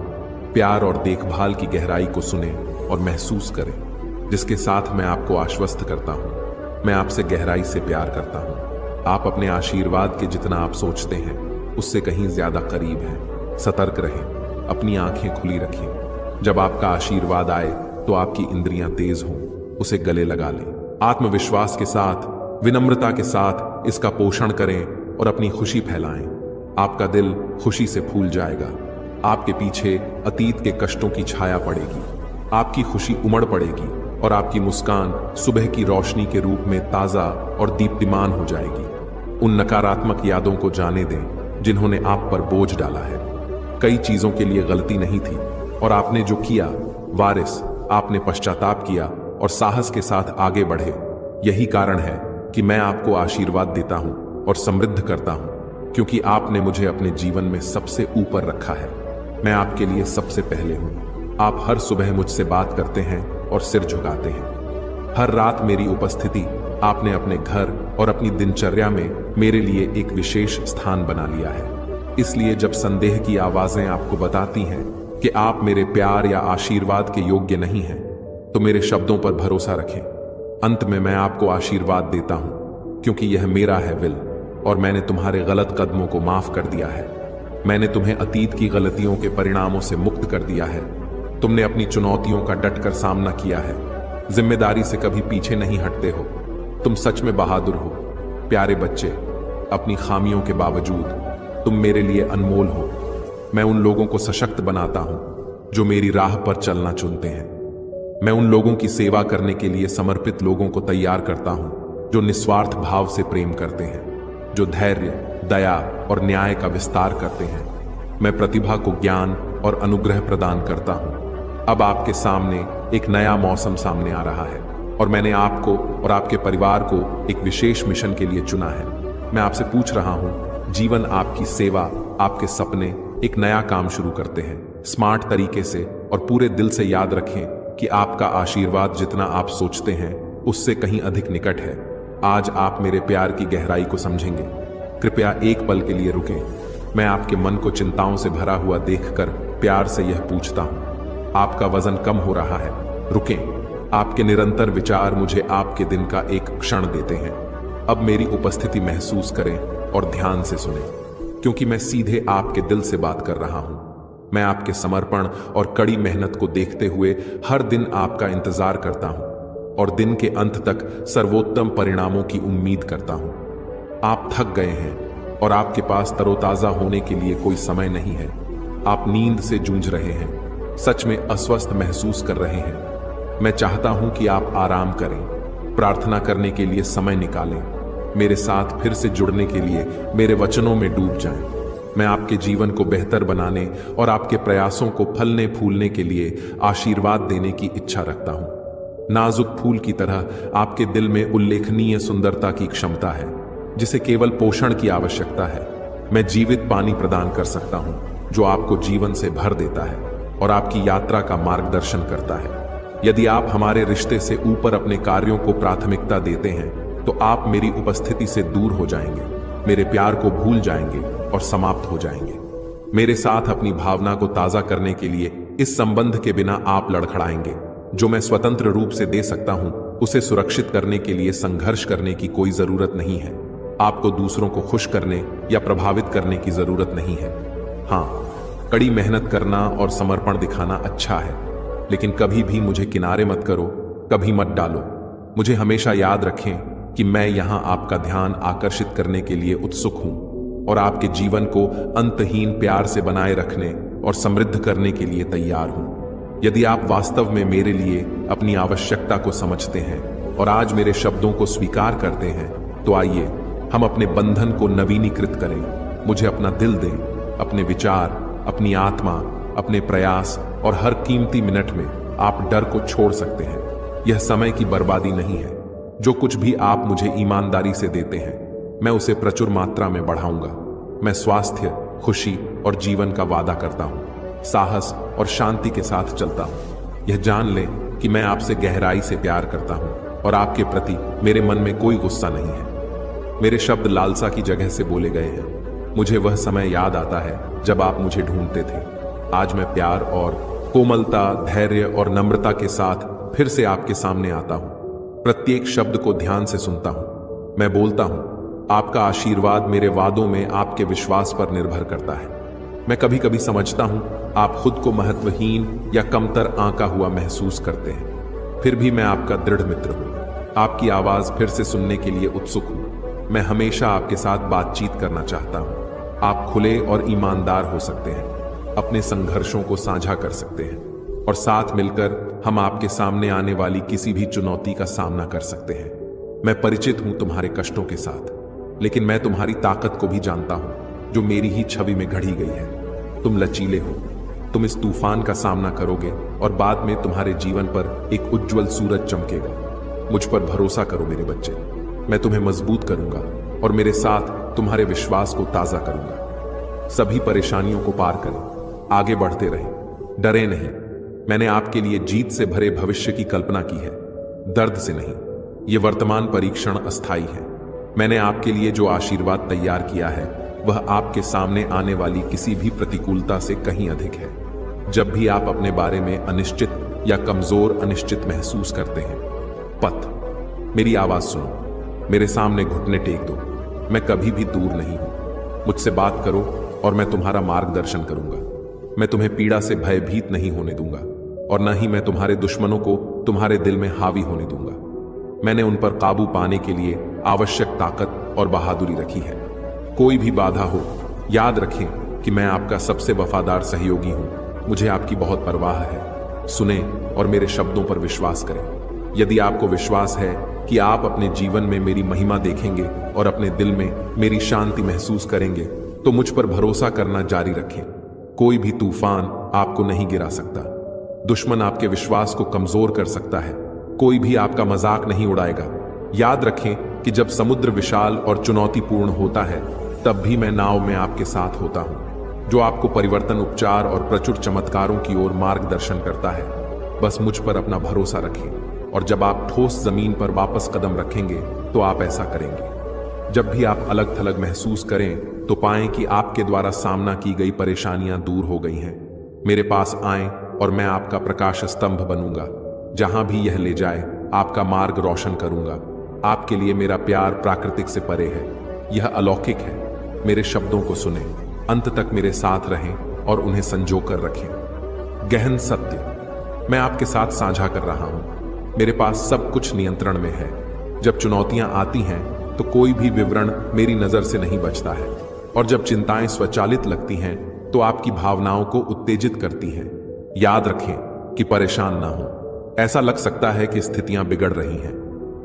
प्यार और देखभाल की गहराई को सुने और महसूस करें, जिसके साथ मैं आपको आश्वस्त करता हूं। मैं आपसे गहराई से प्यार करता हूं। आप अपने आशीर्वाद के जितना आप सोचते हैं उससे कहीं ज्यादा करीब हैं। सतर्क रहें, अपनी आंखें खुली रखें। जब आपका आशीर्वाद आए तो आपकी इंद्रियां तेज हों, उसे गले लगा लें। आत्मविश्वास के साथ, विनम्रता के साथ इसका पोषण करें और अपनी खुशी फैलाएं। आपका दिल खुशी से फूल जाएगा। आपके पीछे अतीत के कष्टों की छाया पड़ेगी। आपकी खुशी उमड़ पड़ेगी और आपकी मुस्कान सुबह की रोशनी के रूप में ताजा और दीप्तिमान हो जाएगी। उन नकारात्मक यादों को जाने दें जिन्होंने आप पर बोझ डाला है। कई चीजों के लिए गलती नहीं थी और आपने जो किया, वारिस, आपने पश्चाताप किया और साहस के साथ आगे बढ़े। यही कारण है कि मैं आपको आशीर्वाद देता हूं और समृद्ध करता हूं, क्योंकि आपने मुझे अपने जीवन में सबसे ऊपर रखा है। मैं आपके लिए सबसे पहले हूं। आप हर सुबह मुझसे बात करते हैं और सिर झुकाते हैं। हर रात मेरी उपस्थिति आपने अपने घर और अपनी दिनचर्या में मेरे लिए एक विशेष स्थान बना लिया है। इसलिए जब संदेह की आवाजें आपको बताती हैं कि आप मेरे प्यार या आशीर्वाद के योग्य नहीं हैं, तो मेरे शब्दों पर भरोसा रखें। अंत में मैं आपको आशीर्वाद देता हूं, क्योंकि यह मेरा है विल और मैंने तुम्हारे गलत कदमों को माफ कर दिया है। मैंने तुम्हें अतीत की गलतियों के परिणामों से मुक्त कर दिया है। तुमने अपनी चुनौतियों का डटकर सामना किया है। जिम्मेदारी से कभी पीछे नहीं हटते हो। तुम सच में बहादुर हो। प्यारे बच्चे, अपनी खामियों के बावजूद तुम मेरे लिए अनमोल हो। मैं उन लोगों को सशक्त बनाता हूं जो मेरी राह पर चलना चुनते हैं। मैं उन लोगों की सेवा करने के लिए समर्पित लोगों को तैयार करता हूं जो निस्वार्थ भाव से प्रेम करते हैं, जो धैर्य, दया और न्याय का विस्तार करते हैं। मैं प्रतिभा को ज्ञान और अनुग्रह प्रदान करता हूं। अब आपके सामने एक नया मौसम सामने आ रहा है और मैंने आपको और आपके परिवार को एक विशेष मिशन के लिए चुना है। मैं आपसे पूछ रहा हूं, जीवन आपकी सेवा, आपके सपने एक नया काम शुरू करते हैं स्मार्ट तरीके से, और पूरे दिल से याद रखें कि आपका आशीर्वाद जितना आप सोचते हैं उससे कहीं अधिक निकट है। आज आप मेरे प्यार की गहराई को समझेंगे। कृपया एक पल के लिए रुकें। मैं आपके मन को चिंताओं से भरा हुआ देखकर प्यार से यह पूछता हूं, आपका वजन कम हो रहा है? रुकें। आपके निरंतर विचार मुझे आपके दिन का एक क्षण देते हैं। अब मेरी उपस्थिति महसूस करें और ध्यान से सुनें, क्योंकि मैं सीधे आपके दिल से बात कर रहा हूं। मैं आपके समर्पण और कड़ी मेहनत को देखते हुए हर दिन आपका इंतजार करता हूं और दिन के अंत तक सर्वोत्तम परिणामों की उम्मीद करता हूं। आप थक गए हैं और आपके पास तरोताजा होने के लिए कोई समय नहीं है। आप नींद से जूझ रहे हैं, सच में अस्वस्थ महसूस कर रहे हैं। मैं चाहता हूं कि आप आराम करें, प्रार्थना करने के लिए समय निकालें, मेरे साथ फिर से जुड़ने के लिए मेरे वचनों में डूब जाएं। मैं आपके जीवन को बेहतर बनाने और आपके प्रयासों को फलने फूलने के लिए आशीर्वाद देने की इच्छा रखता हूं। नाजुक फूल की तरह आपके दिल में उल्लेखनीय सुंदरता की क्षमता है, जिसे केवल पोषण की आवश्यकता है। मैं जीवित पानी प्रदान कर सकता हूं, जो आपको जीवन से भर देता है और आपकी यात्रा का मार्गदर्शन करता है। यदि आप हमारे रिश्ते से ऊपर अपने कार्यों को प्राथमिकता देते हैं, तो आप मेरी उपस्थिति से दूर हो जाएंगे, मेरे प्यार को भूल जाएंगे और समाप्त हो जाएंगे। मेरे साथ अपनी भावना को ताजा करने के लिए इस संबंध के बिना आप लड़खड़ाएंगे। जो मैं स्वतंत्र रूप से दे सकता हूं, उसे सुरक्षित करने के लिए संघर्ष करने की कोई जरूरत नहीं है। आपको दूसरों को खुश करने या प्रभावित करने की जरूरत नहीं है। हाँ, कड़ी मेहनत करना और समर्पण दिखाना अच्छा है, लेकिन कभी भी मुझे किनारे मत करो, कभी मत डालो। मुझे हमेशा याद रखें कि मैं यहां आपका ध्यान आकर्षित करने के लिए उत्सुक हूं और आपके जीवन को अंतहीन प्यार से बनाए रखने और समृद्ध करने के लिए तैयार हूं। यदि आप वास्तव में मेरे लिए अपनी आवश्यकता को समझते हैं और आज मेरे शब्दों को स्वीकार करते हैं, तो आइए हम अपने बंधन को नवीनीकृत करें। मुझे अपना दिल दें, अपने विचार, अपनी आत्मा, अपने प्रयास, और हर कीमती मिनट में आप डर को छोड़ सकते हैं। यह समय की बर्बादी नहीं है। जो कुछ भी आप मुझे ईमानदारी से देते हैं, मैं उसे प्रचुर मात्रा में बढ़ाऊंगा। मैं स्वास्थ्य, खुशी और जीवन का वादा करता हूं, साहस और शांति के साथ चलता हूं। यह जान लें कि मैं आपसे गहराई से प्यार करता हूं और आपके प्रति मेरे मन में कोई गुस्सा नहीं है। मेरे शब्द लालसा की जगह से बोले गए हैं। मुझे वह समय याद आता है जब आप मुझे ढूंढते थे। आज मैं प्यार और कोमलता, धैर्य और नम्रता के साथ फिर से आपके सामने आता हूं। प्रत्येक शब्द को ध्यान से सुनता हूं। मैं बोलता हूं, आपका आशीर्वाद मेरे वादों में आपके विश्वास पर निर्भर करता है। मैं कभी कभी समझता हूं आप खुद को महत्वहीन या कमतर आंका हुआ महसूस करते हैं, फिर भी मैं आपका दृढ़ मित्र हूं। आपकी आवाज फिर से सुनने के लिए उत्सुक हूं। मैं हमेशा आपके साथ बातचीत करना चाहता हूं। आप खुले और ईमानदार हो सकते हैं, अपने संघर्षों को साझा कर सकते हैं, और साथ मिलकर हम आपके सामने आने वाली किसी भी चुनौती का सामना कर सकते हैं। मैं परिचित हूं तुम्हारे कष्टों के साथ, लेकिन मैं तुम्हारी ताकत को भी जानता हूं, जो मेरी ही छवि में गढ़ी गई है। तुम लचीले हो, तुम इस तूफान का सामना करोगे और बाद में तुम्हारे जीवन पर एक उज्जवल सूरज चमकेगा। मुझ पर भरोसा करो मेरे बच्चे, मैं तुम्हें मजबूत करूंगा और मेरे साथ तुम्हारे विश्वास को ताजा करूंगा। सभी परेशानियों को पार करें, आगे बढ़ते रहें, डरे नहीं। मैंने आपके लिए जीत से भरे भविष्य की कल्पना की है, दर्द से नहीं। ये वर्तमान परीक्षण अस्थायी है। मैंने आपके लिए जो आशीर्वाद तैयार किया है, वह आपके सामने आने वाली किसी भी प्रतिकूलता से कहीं अधिक है। जब भी आप अपने बारे में अनिश्चित या कमजोर अनिश्चित महसूस करते हैं, मेरी आवाज सुनो, मेरे सामने घुटने टेक दो। मैं कभी भी दूर नहीं हूं। मुझसे बात करो और मैं तुम्हारा मार्गदर्शन करूंगा। मैं तुम्हें पीड़ा से भयभीत नहीं होने दूंगा और न ही मैं तुम्हारे दुश्मनों को तुम्हारे दिल में हावी होने दूंगा। मैंने उन पर काबू पाने के लिए आवश्यक ताकत और बहादुरी रखी है। कोई भी बाधा हो, याद रखें कि मैं आपका सबसे वफादार सहयोगी हूं। मुझे आपकी बहुत परवाह है। सुने और मेरे शब्दों पर विश्वास करें। यदि आपको विश्वास है कि आप अपने जीवन में मेरी महिमा देखेंगे और अपने दिल में मेरी शांति महसूस करेंगे, तो मुझ पर भरोसा करना जारी रखें। कोई भी तूफान आपको नहीं गिरा सकता। दुश्मन आपके विश्वास को कमजोर कर सकता है, कोई भी आपका मजाक नहीं उड़ाएगा। याद रखें कि जब समुद्र विशाल और चुनौतीपूर्ण होता है, तब भी मैं नाव में आपके साथ होता हूं, जो आपको परिवर्तन, उपचार और प्रचुर चमत्कारों की ओर मार्गदर्शन करता है। बस मुझ पर अपना भरोसा रखें, और जब आप ठोस जमीन पर वापस कदम रखेंगे तो आप ऐसा करेंगे। जब भी आप अलग थलग महसूस करें तो पाएं कि आपके द्वारा सामना की गई परेशानियां दूर हो गई हैं। मेरे पास आएं और मैं आपका प्रकाश स्तंभ बनूंगा। जहां भी यह ले जाए, आपका मार्ग रोशन करूंगा। आपके लिए मेरा प्यार प्राकृतिक से परे है, यह अलौकिक है। मेरे शब्दों को सुने, अंत तक मेरे साथ रहें और उन्हें संजो कर रखें। गहन सत्य मैं आपके साथ साझा कर रहा हूं। मेरे पास सब कुछ नियंत्रण में है। जब चुनौतियां आती हैं तो कोई भी विवरण मेरी नजर से नहीं बचता है, और जब चिंताएं स्वचालित लगती हैं तो आपकी भावनाओं को उत्तेजित करती हैं। याद रखें कि परेशान ना हो। ऐसा लग सकता है कि स्थितियां बिगड़ रही हैं,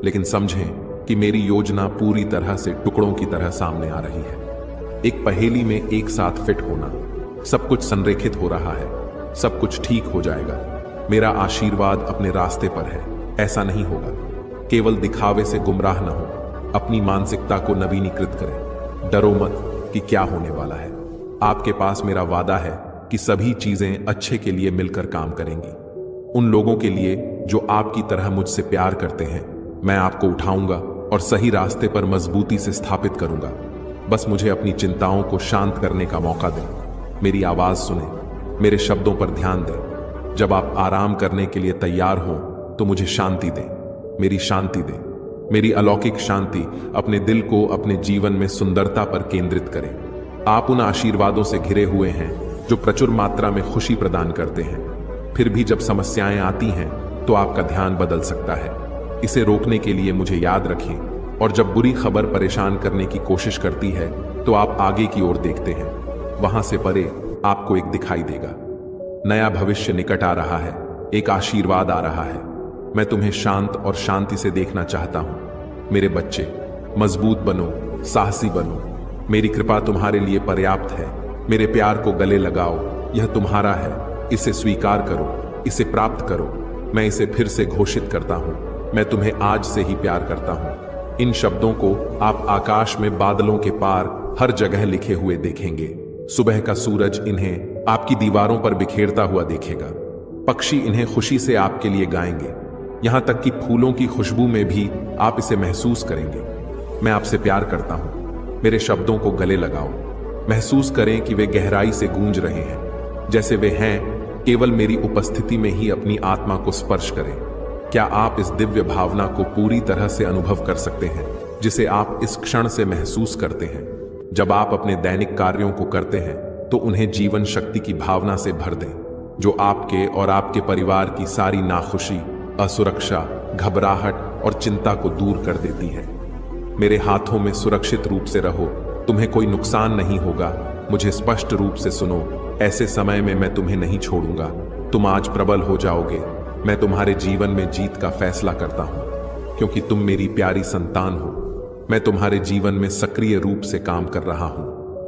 लेकिन समझें कि मेरी योजना पूरी तरह से टुकड़ों की तरह सामने आ रही है। एक पहेली में एक साथ फिट होना। सब कुछ संरेखित हो रहा है, सब कुछ ठीक हो जाएगा। मेरा आशीर्वाद अपने रास्ते पर है, ऐसा नहीं होगा। केवल दिखावे से गुमराह न हो, अपनी मानसिकता को नवीनीकृत करें। डरो मत कि क्या होने वाला है। आपके पास मेरा वादा है कि सभी चीजें अच्छे के लिए मिलकर काम करेंगी। उन लोगों के लिए जो आपकी तरह मुझसे प्यार करते हैं, मैं आपको उठाऊंगा और सही रास्ते पर मजबूती से स्थापित करूंगा। बस मुझे अपनी चिंताओं को शांत करने का मौका दें। मेरी आवाज सुने, मेरे शब्दों पर ध्यान दें। जब आप आराम करने के लिए तैयार हों तो मुझे शांति दें, मेरी शांति दें। मेरी अलौकिक शांति अपने दिल को अपने जीवन में सुंदरता पर केंद्रित करें। आप उन आशीर्वादों से घिरे हुए हैं जो प्रचुर मात्रा में खुशी प्रदान करते हैं। फिर भी जब समस्याएं आती हैं तो आपका ध्यान बदल सकता है। इसे रोकने के लिए मुझे याद रखें, और जब बुरी खबर परेशान करने की कोशिश करती है तो आप आगे की ओर देखते हैं। वहां से परे आपको एक दिखाई देगा। नया भविष्य निकट आ रहा है, एक आशीर्वाद आ रहा है। मैं तुम्हें शांत और शांति से देखना चाहता हूं। मेरे बच्चे, मजबूत बनो, साहसी बनो। मेरी कृपा तुम्हारे लिए पर्याप्त है। मेरे प्यार को गले लगाओ, यह तुम्हारा है। इसे स्वीकार करो, इसे प्राप्त करो। मैं इसे फिर से घोषित करता हूं, मैं तुम्हें आज से ही प्यार करता हूं। इन शब्दों को आप आकाश में बादलों के पार हर जगह लिखे हुए देखेंगे। सुबह का सूरज इन्हें आपकी दीवारों पर बिखेरता हुआ देखेगा। पक्षी इन्हें खुशी से आपके लिए गाएंगे। यहां तक कि फूलों की खुशबू में भी आप इसे महसूस करेंगे। मैं आपसे प्यार करता हूं। मेरे शब्दों को गले लगाओ। महसूस करें कि वे गहराई से गूंज रहे हैं, जैसे वे हैं केवल मेरी उपस्थिति में ही अपनी आत्मा को स्पर्श करें। क्या आप इस दिव्य भावना को पूरी तरह से अनुभव कर सकते हैं, जिसे आप इस क्षण से महसूस करते हैं? जब आप अपने दैनिक कार्यों को करते हैं तो उन्हें जीवन शक्ति की भावना से भर दें, जो आपके और आपके परिवार की सारी नाखुशी, असुरक्षा, घबराहट और चिंता को दूर कर देती है। मेरे हाथों में सुरक्षित रूप से रहो, तुम्हें कोई नुकसान नहीं होगा। मुझे स्पष्ट रूप से सुनो, ऐसे समय में मैं तुम्हें नहीं छोड़ूंगा। तुम आज प्रबल हो जाओगे। मैं तुम्हारे जीवन में जीत का फैसला करता हूं, क्योंकि तुम मेरी प्यारी संतान हो। मैं तुम्हारे जीवन में सक्रिय रूप से काम कर रहा हूं।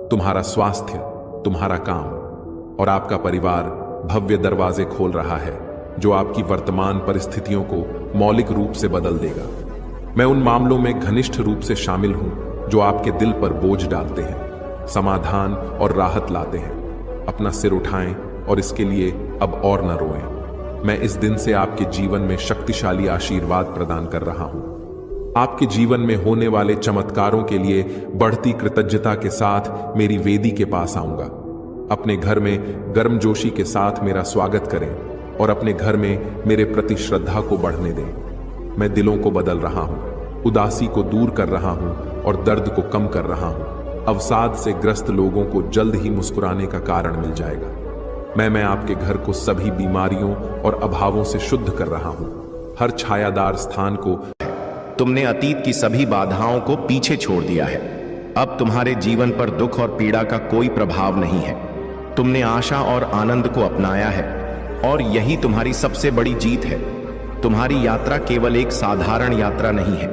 तुम्हारा स्वास्थ्य, तुम्हारा काम और आपका परिवार भव्य दरवाजे खोल रहा है, जो आपकी वर्तमान परिस्थितियों को मौलिक रूप से बदल देगा। मैं उन मामलों में घनिष्ठ रूप से शामिल हूं जो आपके दिल पर बोझ डालते हैं, समाधान और राहत लाते हैं। अपना सिर उठाएं और इसके लिए अब और न रोएं। मैं इस दिन से आपके जीवन में शक्तिशाली आशीर्वाद प्रदान कर रहा हूं। आपके जीवन में होने वाले चमत्कारों के लिए बढ़ती कृतज्ञता के साथ मेरी वेदी के पास आऊंगा। अपने घर में गर्मजोशी के साथ मेरा स्वागत करें और अपने घर में मेरे प्रति श्रद्धा को बढ़ने दें। मैं दिलों को बदल रहा हूं, उदासी को दूर कर रहा हूं और दर्द को कम कर रहा हूं। अवसाद से ग्रस्त लोगों को जल्द ही मुस्कुराने का कारण मिल जाएगा। मैं आपके घर को सभी बीमारियों और अभावों से शुद्ध कर रहा हूं। हर छायादार स्थान को तुमने अतीत की सभी बाधाओं को पीछे छोड़ दिया है। अब तुम्हारे जीवन पर दुख और पीड़ा का कोई प्रभाव नहीं है। तुमने आशा और आनंद को अपनाया है और यही तुम्हारी सबसे बड़ी जीत है। तुम्हारी यात्रा केवल एक साधारण यात्रा नहीं है,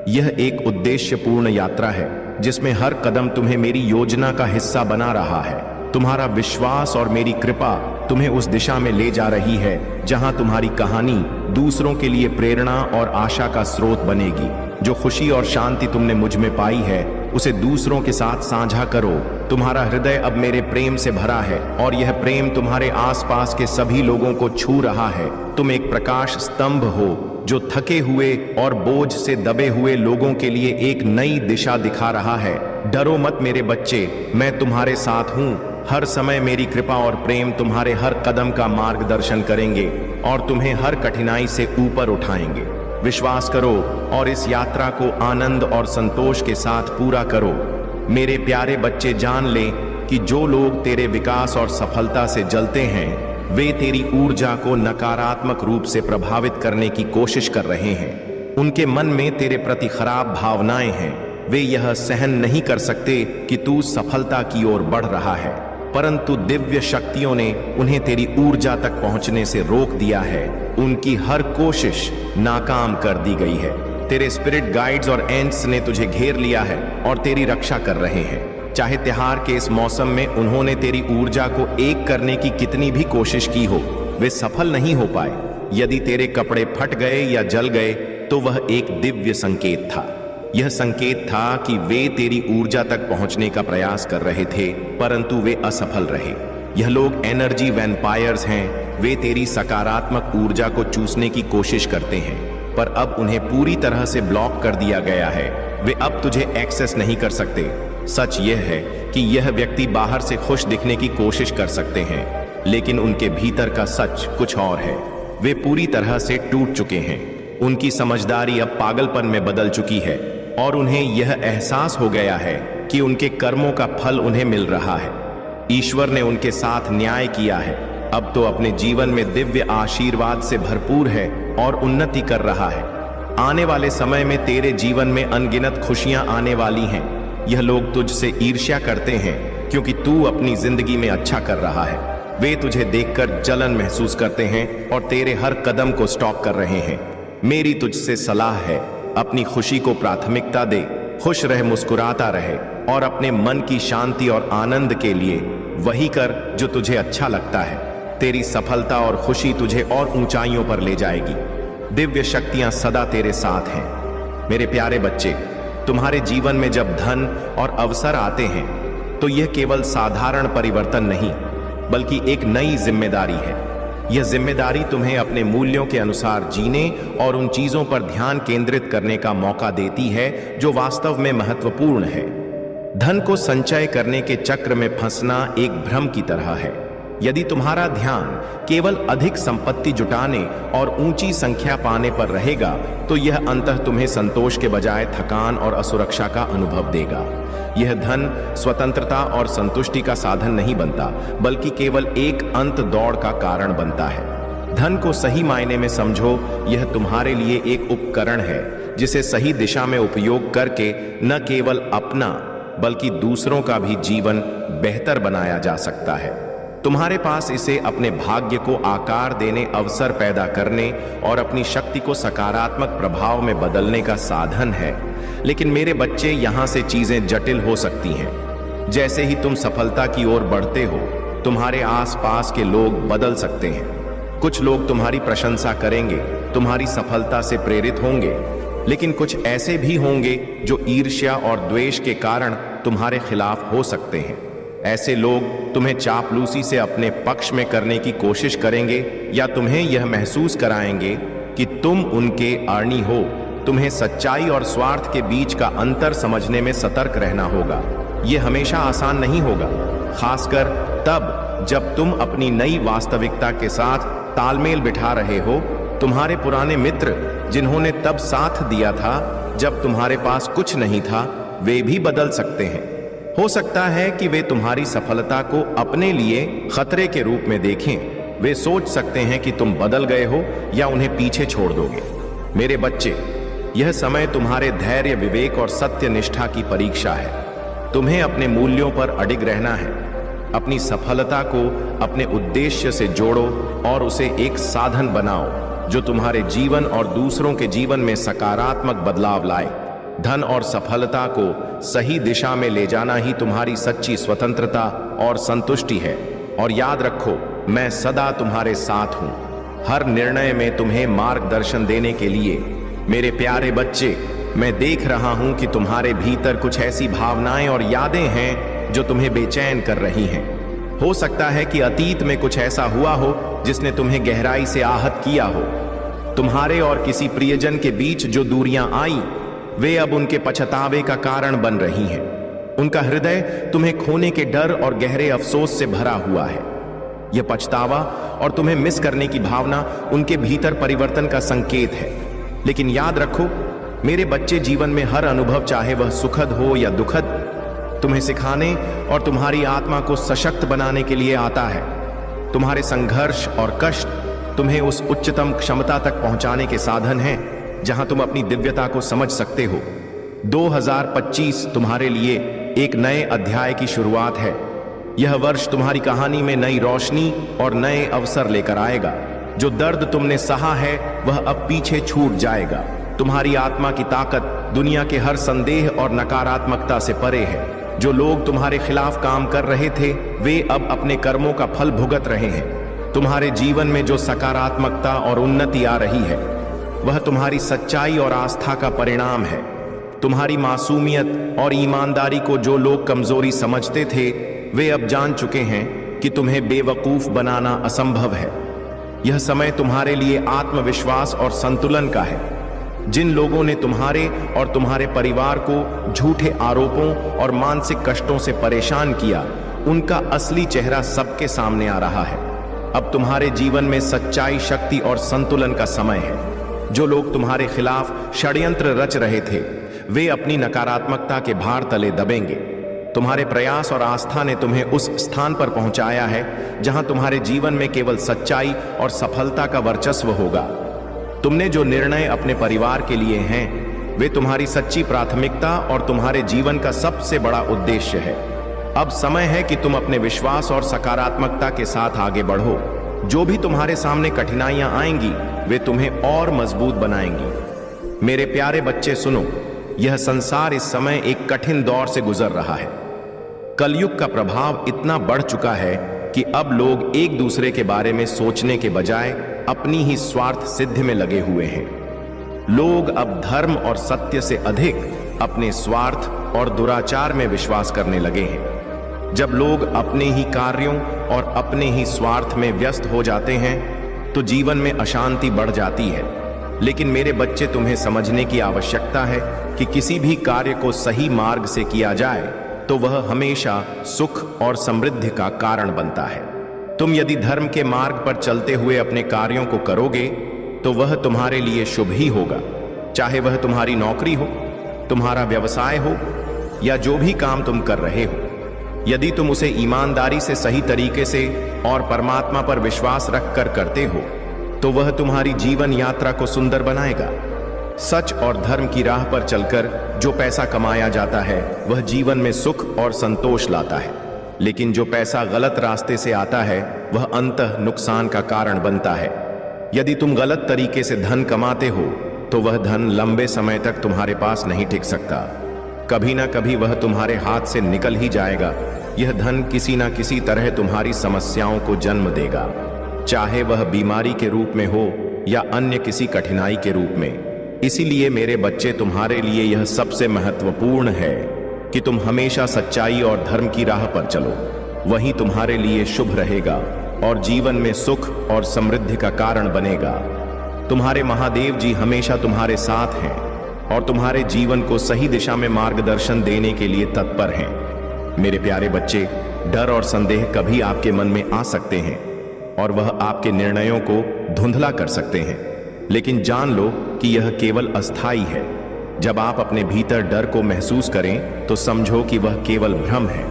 यह एक उद्देश्यपूर्ण यात्रा है जिसमें हर कदम तुम्हें मेरी योजना का हिस्सा बना रहा है। तुम्हारा विश्वास और मेरी कृपा तुम्हें उस दिशा में ले जा रही है जहां तुम्हारी कहानी दूसरों के लिए प्रेरणा और आशा का स्रोत बनेगी। जो खुशी और शांति तुमने मुझ में पाई है उसे दूसरों के साथ साझा करो। तुम्हारा हृदय अब मेरे प्रेम से भरा है और यह प्रेम तुम्हारे आसपास के सभी लोगों को छू रहा है। तुम एक प्रकाश स्तंभ हो जो थके हुए और बोझ से दबे हुए लोगों के लिए एक नई दिशा दिखा रहा है। डरो मत मेरे बच्चे, मैं तुम्हारे साथ हूँ। हर समय मेरी कृपा और प्रेम तुम्हारे हर कदम का मार्गदर्शन करेंगे और तुम्हें हर कठिनाई से ऊपर उठाएंगे। विश्वास करो और इस यात्रा को आनंद और संतोष के साथ पूरा करो। मेरे प्यारे बच्चे, जान ले कि जो लोग तेरे विकास और सफलता से जलते हैं वे तेरी ऊर्जा को नकारात्मक रूप से प्रभावित करने की कोशिश कर रहे हैं। उनके मन में तेरे प्रति खराब भावनाएं हैं। वे यह सहन नहीं कर सकते कि तू सफलता की ओर बढ़ रहा है, परंतु दिव्य शक्तियों ने उन्हें तेरी ऊर्जा तक पहुंचने से रोक दिया है। उनकी हर कोशिश नाकाम कर दी गई है। तेरे स्पिरिट गाइड्स और एंट्स ने तुझे घेर लिया है और तेरी रक्षा कर रहे हैं। चाहे त्योहार के इस मौसम में उन्होंने तेरी ऊर्जा को एक करने की कितनी भी कोशिश की हो, वे सफल नहीं हो पाए। यदि तेरे कपड़े फट गए या जल गए तो वह एक दिव्य संकेत था। यह संकेत था कि वे तेरी ऊर्जा तक पहुंचने का प्रयास कर रहे थे, परंतु वे असफल रहे। यह लोग एनर्जी वैम्पायर्स हैं। वे तेरी सकारात्मक ऊर्जा को चूसने की कोशिश करते हैं, पर अब उन्हें पूरी तरह से ब्लॉक कर दिया गया है। वे अब तुझे एक्सेस नहीं कर सकते। सच यह है कि यह व्यक्ति बाहर से खुश दिखने की कोशिश कर सकते हैं, लेकिन उनके भीतर का सच कुछ और है। वे पूरी तरह से टूट चुके हैं। उनकी समझदारी अब पागलपन में बदल चुकी है और उन्हें यह एहसास हो गया है कि उनके कर्मों का फल उन्हें मिल रहा है। ईश्वर ने उनके साथ न्याय किया है। अब तो अपने जीवन में दिव्य आशीर्वाद से भरपूर है और उन्नति कर रहा है। आने वाले समय में तेरे जीवन में अनगिनत खुशियां आने वाली हैं। यह लोग तुझसे ईर्ष्या करते हैं क्योंकि तू अपनी जिंदगी में अच्छा कर रहा है। वे तुझे देखकर जलन महसूस करते हैं और तेरे हर कदम को स्टॉप कर रहे हैं। मेरी तुझसे सलाह है, अपनी खुशी को प्राथमिकता दे, खुश रह, मुस्कुराता रहे और अपने मन की शांति और आनंद के लिए वही कर जो तुझे अच्छा लगता है। तेरी सफलता और खुशी तुझे और ऊंचाइयों पर ले जाएगी। दिव्य शक्तियां सदा तेरे साथ हैं। मेरे प्यारे बच्चे, तुम्हारे जीवन में जब धन और अवसर आते हैं तो यह केवल साधारण परिवर्तन नहीं, बल्कि एक नई जिम्मेदारी है। यह जिम्मेदारी तुम्हें अपने मूल्यों के अनुसार जीने और उन चीजों पर ध्यान केंद्रित करने का मौका देती है जो वास्तव में महत्वपूर्ण है। धन को संचय करने के चक्र में फंसना एक भ्रम की तरह है। यदि तुम्हारा ध्यान केवल अधिक संपत्ति जुटाने और ऊंची संख्या पाने पर रहेगा तो यह अंततः तुम्हें संतोष के बजाय थकान और असुरक्षा का अनुभव देगा। यह धन स्वतंत्रता और संतुष्टि का साधन नहीं बनता, बल्कि केवल एक अंत दौड़ का कारण बनता है। धन को सही मायने में समझो, यह तुम्हारे लिए एक उपकरण है जिसे सही दिशा में उपयोग करके न केवल अपना बल्कि दूसरों का भी जीवन बेहतर बनाया जा सकता है। तुम्हारे पास इसे अपने भाग्य को आकार देने, अवसर पैदा करने और अपनी शक्ति को सकारात्मक प्रभाव में बदलने का साधन है। लेकिन मेरे बच्चे, यहां से चीजें जटिल हो सकती हैं। जैसे ही तुम सफलता की ओर बढ़ते हो, तुम्हारे आसपास के लोग बदल सकते हैं। कुछ लोग तुम्हारी प्रशंसा करेंगे, तुम्हारी सफलता से प्रेरित होंगे, लेकिन कुछ ऐसे भी होंगे जो ईर्ष्या और द्वेष के कारण तुम्हारे खिलाफ हो सकते हैं। ऐसे लोग तुम्हें चापलूसी से अपने पक्ष में करने की कोशिश करेंगे या तुम्हें यह महसूस कराएंगे कि तुम उनके आर्णी हो। तुम्हें सच्चाई और स्वार्थ के बीच का अंतर समझने में सतर्क रहना होगा। यह हमेशा आसान नहीं होगा, खासकर तब जब तुम अपनी नई वास्तविकता के साथ तालमेल बिठा रहे हो। तुम्हारे पुराने मित्र जिन्होंने तब साथ दिया था जब तुम्हारे पास कुछ नहीं था, वे भी बदल सकते हैं। हो सकता है कि वे तुम्हारी सफलता को अपने लिए खतरे के रूप में देखें। वे सोच सकते हैं कि तुम बदल गए हो या उन्हें पीछे छोड़ दोगे। मेरे बच्चे, यह समय तुम्हारे धैर्य, विवेक और सत्य निष्ठा की परीक्षा है। तुम्हें अपने मूल्यों पर अडिग रहना है। अपनी सफलता को अपने उद्देश्य से जोड़ो और उसे एक साधन बनाओ जो तुम्हारे जीवन और दूसरों के जीवन में सकारात्मक बदलाव लाए। धन और सफलता को सही दिशा में ले जाना ही तुम्हारी सच्ची स्वतंत्रता और संतुष्टि है। और याद रखो, मैं सदा तुम्हारे साथ हूं, हर निर्णय में तुम्हें मार्गदर्शन देने के लिए। मेरे प्यारे बच्चे, मैं देख रहा हूं कि तुम्हारे भीतर कुछ ऐसी भावनाएं और यादें हैं जो तुम्हें बेचैन कर रही हैं। हो सकता है कि अतीत में कुछ ऐसा हुआ हो जिसने तुम्हें गहराई से आहत किया हो। तुम्हारे और किसी प्रियजन के बीच जो दूरियां आई, वे अब उनके पछतावे का कारण बन रही हैं। उनका हृदय तुम्हें खोने के डर और गहरे अफसोस से भरा हुआ है। यह पछतावा और तुम्हें मिस करने की भावना उनके भीतर परिवर्तन का संकेत है। लेकिन याद रखो, मेरे बच्चे, जीवन में हर अनुभव, चाहे वह सुखद हो या दुखद, तुम्हें सिखाने और तुम्हारी आत्मा को सशक्त बनाने के लिए आता है। तुम्हारे संघर्ष और कष्ट तुम्हें उस उच्चतम क्षमता तक पहुंचाने के साधन हैं जहां तुम अपनी दिव्यता को समझ सकते हो। 2025 तुम्हारे लिए एक नए अध्याय की शुरुआत है। यह वर्ष तुम्हारी कहानी में नई रोशनी और नए अवसर लेकर आएगा। जो दर्द तुमने सहा है वह अब पीछे छूट जाएगा। तुम्हारी आत्मा की ताकत दुनिया के हर संदेह और नकारात्मकता से परे है। जो लोग तुम्हारे खिलाफ काम कर रहे थे, वे अब अपने कर्मों का फल भुगत रहे हैं। तुम्हारे जीवन में जो सकारात्मकता और उन्नति आ रही है, वह तुम्हारी सच्चाई और आस्था का परिणाम है। तुम्हारी मासूमियत और ईमानदारी को जो लोग कमजोरी समझते थे, वे अब जान चुके हैं कि तुम्हें बेवकूफ बनाना असंभव है। यह समय तुम्हारे लिए आत्मविश्वास और संतुलन का है। जिन लोगों ने तुम्हारे और तुम्हारे परिवार को झूठे आरोपों और मानसिक कष्टों से परेशान किया, उनका असली चेहरा सबके सामने आ रहा है। अब तुम्हारे जीवन में सच्चाई, शक्ति और संतुलन का समय है। जो लोग तुम्हारे खिलाफ षड्यंत्र रच रहे थे, वे अपनी नकारात्मकता के भार तले दबेंगे। तुम्हारे प्रयास और आस्था ने तुम्हें उस स्थान पर पहुंचाया है जहां तुम्हारे जीवन में केवल सच्चाई और सफलता का वर्चस्व होगा। तुमने जो निर्णय अपने परिवार के लिए हैं, वे तुम्हारी सच्ची प्राथमिकता और तुम्हारे जीवन का सबसे बड़ा उद्देश्य है। अब समय है कि तुम अपने विश्वास और सकारात्मकता के साथ आगे बढ़ो। जो भी तुम्हारे सामने कठिनाइयां आएंगी, वे तुम्हें और मजबूत बनाएंगी। मेरे प्यारे बच्चे, सुनो, यह संसार इस समय एक कठिन दौर से गुजर रहा है। कलयुग का प्रभाव इतना बढ़ चुका है कि अब लोग एक दूसरे के बारे में सोचने के बजाय अपनी ही स्वार्थ सिद्धि में लगे हुए हैं। लोग अब धर्म और सत्य से अधिक अपने स्वार्थ और दुराचार में विश्वास करने लगे हैं। जब लोग अपने ही कार्यों और अपने ही स्वार्थ में व्यस्त हो जाते हैं, तो जीवन में अशांति बढ़ जाती है। लेकिन मेरे बच्चे, तुम्हें समझने की आवश्यकता है कि किसी भी कार्य को सही मार्ग से किया जाए तो वह हमेशा सुख और समृद्धि का कारण बनता है। तुम यदि धर्म के मार्ग पर चलते हुए अपने कार्यों को करोगे, तो वह तुम्हारे लिए शुभ ही होगा। चाहे वह तुम्हारी नौकरी हो, तुम्हारा व्यवसाय हो या जो भी काम तुम कर रहे हो। यदि तुम उसे ईमानदारी से, सही तरीके से और परमात्मा पर विश्वास रखकर करते हो, तो वह तुम्हारी जीवन यात्रा को सुंदर बनाएगा। सच और धर्म की राह पर चलकर जो पैसा कमाया जाता है, वह जीवन में सुख और संतोष लाता है। लेकिन जो पैसा गलत रास्ते से आता है, वह अंततः नुकसान का कारण बनता है। यदि तुम गलत तरीके से धन कमाते हो, तो वह धन लंबे समय तक तुम्हारे पास नहीं टिक सकता। कभी ना कभी वह तुम्हारे हाथ से निकल ही जाएगा। यह धन किसी ना किसी तरह तुम्हारी समस्याओं को जन्म देगा, चाहे वह बीमारी के रूप में हो या अन्य किसी कठिनाई के रूप में। इसीलिए मेरे बच्चे, तुम्हारे लिए यह सबसे महत्वपूर्ण है कि तुम हमेशा सच्चाई और धर्म की राह पर चलो। वही तुम्हारे लिए शुभ रहेगा और जीवन में सुख और समृद्धि का कारण बनेगा। तुम्हारे महादेव जी हमेशा तुम्हारे साथ हैं और तुम्हारे जीवन को सही दिशा में मार्गदर्शन देने के लिए तत्पर हैं। मेरे प्यारे बच्चे, डर और संदेह कभी आपके मन में आ सकते हैं और वह आपके निर्णयों को धुंधला कर सकते हैं, लेकिन जान लो कि यह केवल अस्थायी है। जब आप अपने भीतर डर को महसूस करें, तो समझो कि वह केवल भ्रम है।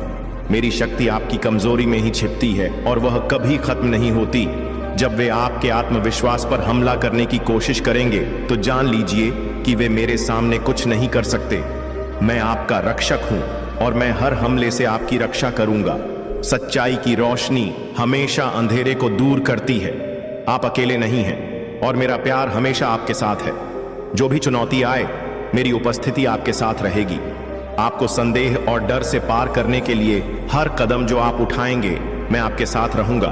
मेरी शक्ति आपकी कमजोरी में ही छिपती है और वह कभी खत्म नहीं होती। जब वे आपके आत्मविश्वास पर हमला करने की कोशिश करेंगे, तो जान लीजिए कि वे मेरे सामने कुछ नहीं कर सकते। मैं आपका रक्षक हूं और मैं हर हमले से आपकी रक्षा करूंगा। सच्चाई की रोशनी हमेशा अंधेरे को दूर करती है। आप अकेले नहीं हैं और मेरा प्यार हमेशा आपके साथ है। जो भी चुनौती आए, मेरी उपस्थिति आपके साथ रहेगी। आपको संदेह और डर से पार करने के लिए हर कदम जो आप उठाएंगे, मैं आपके साथ रहूंगा।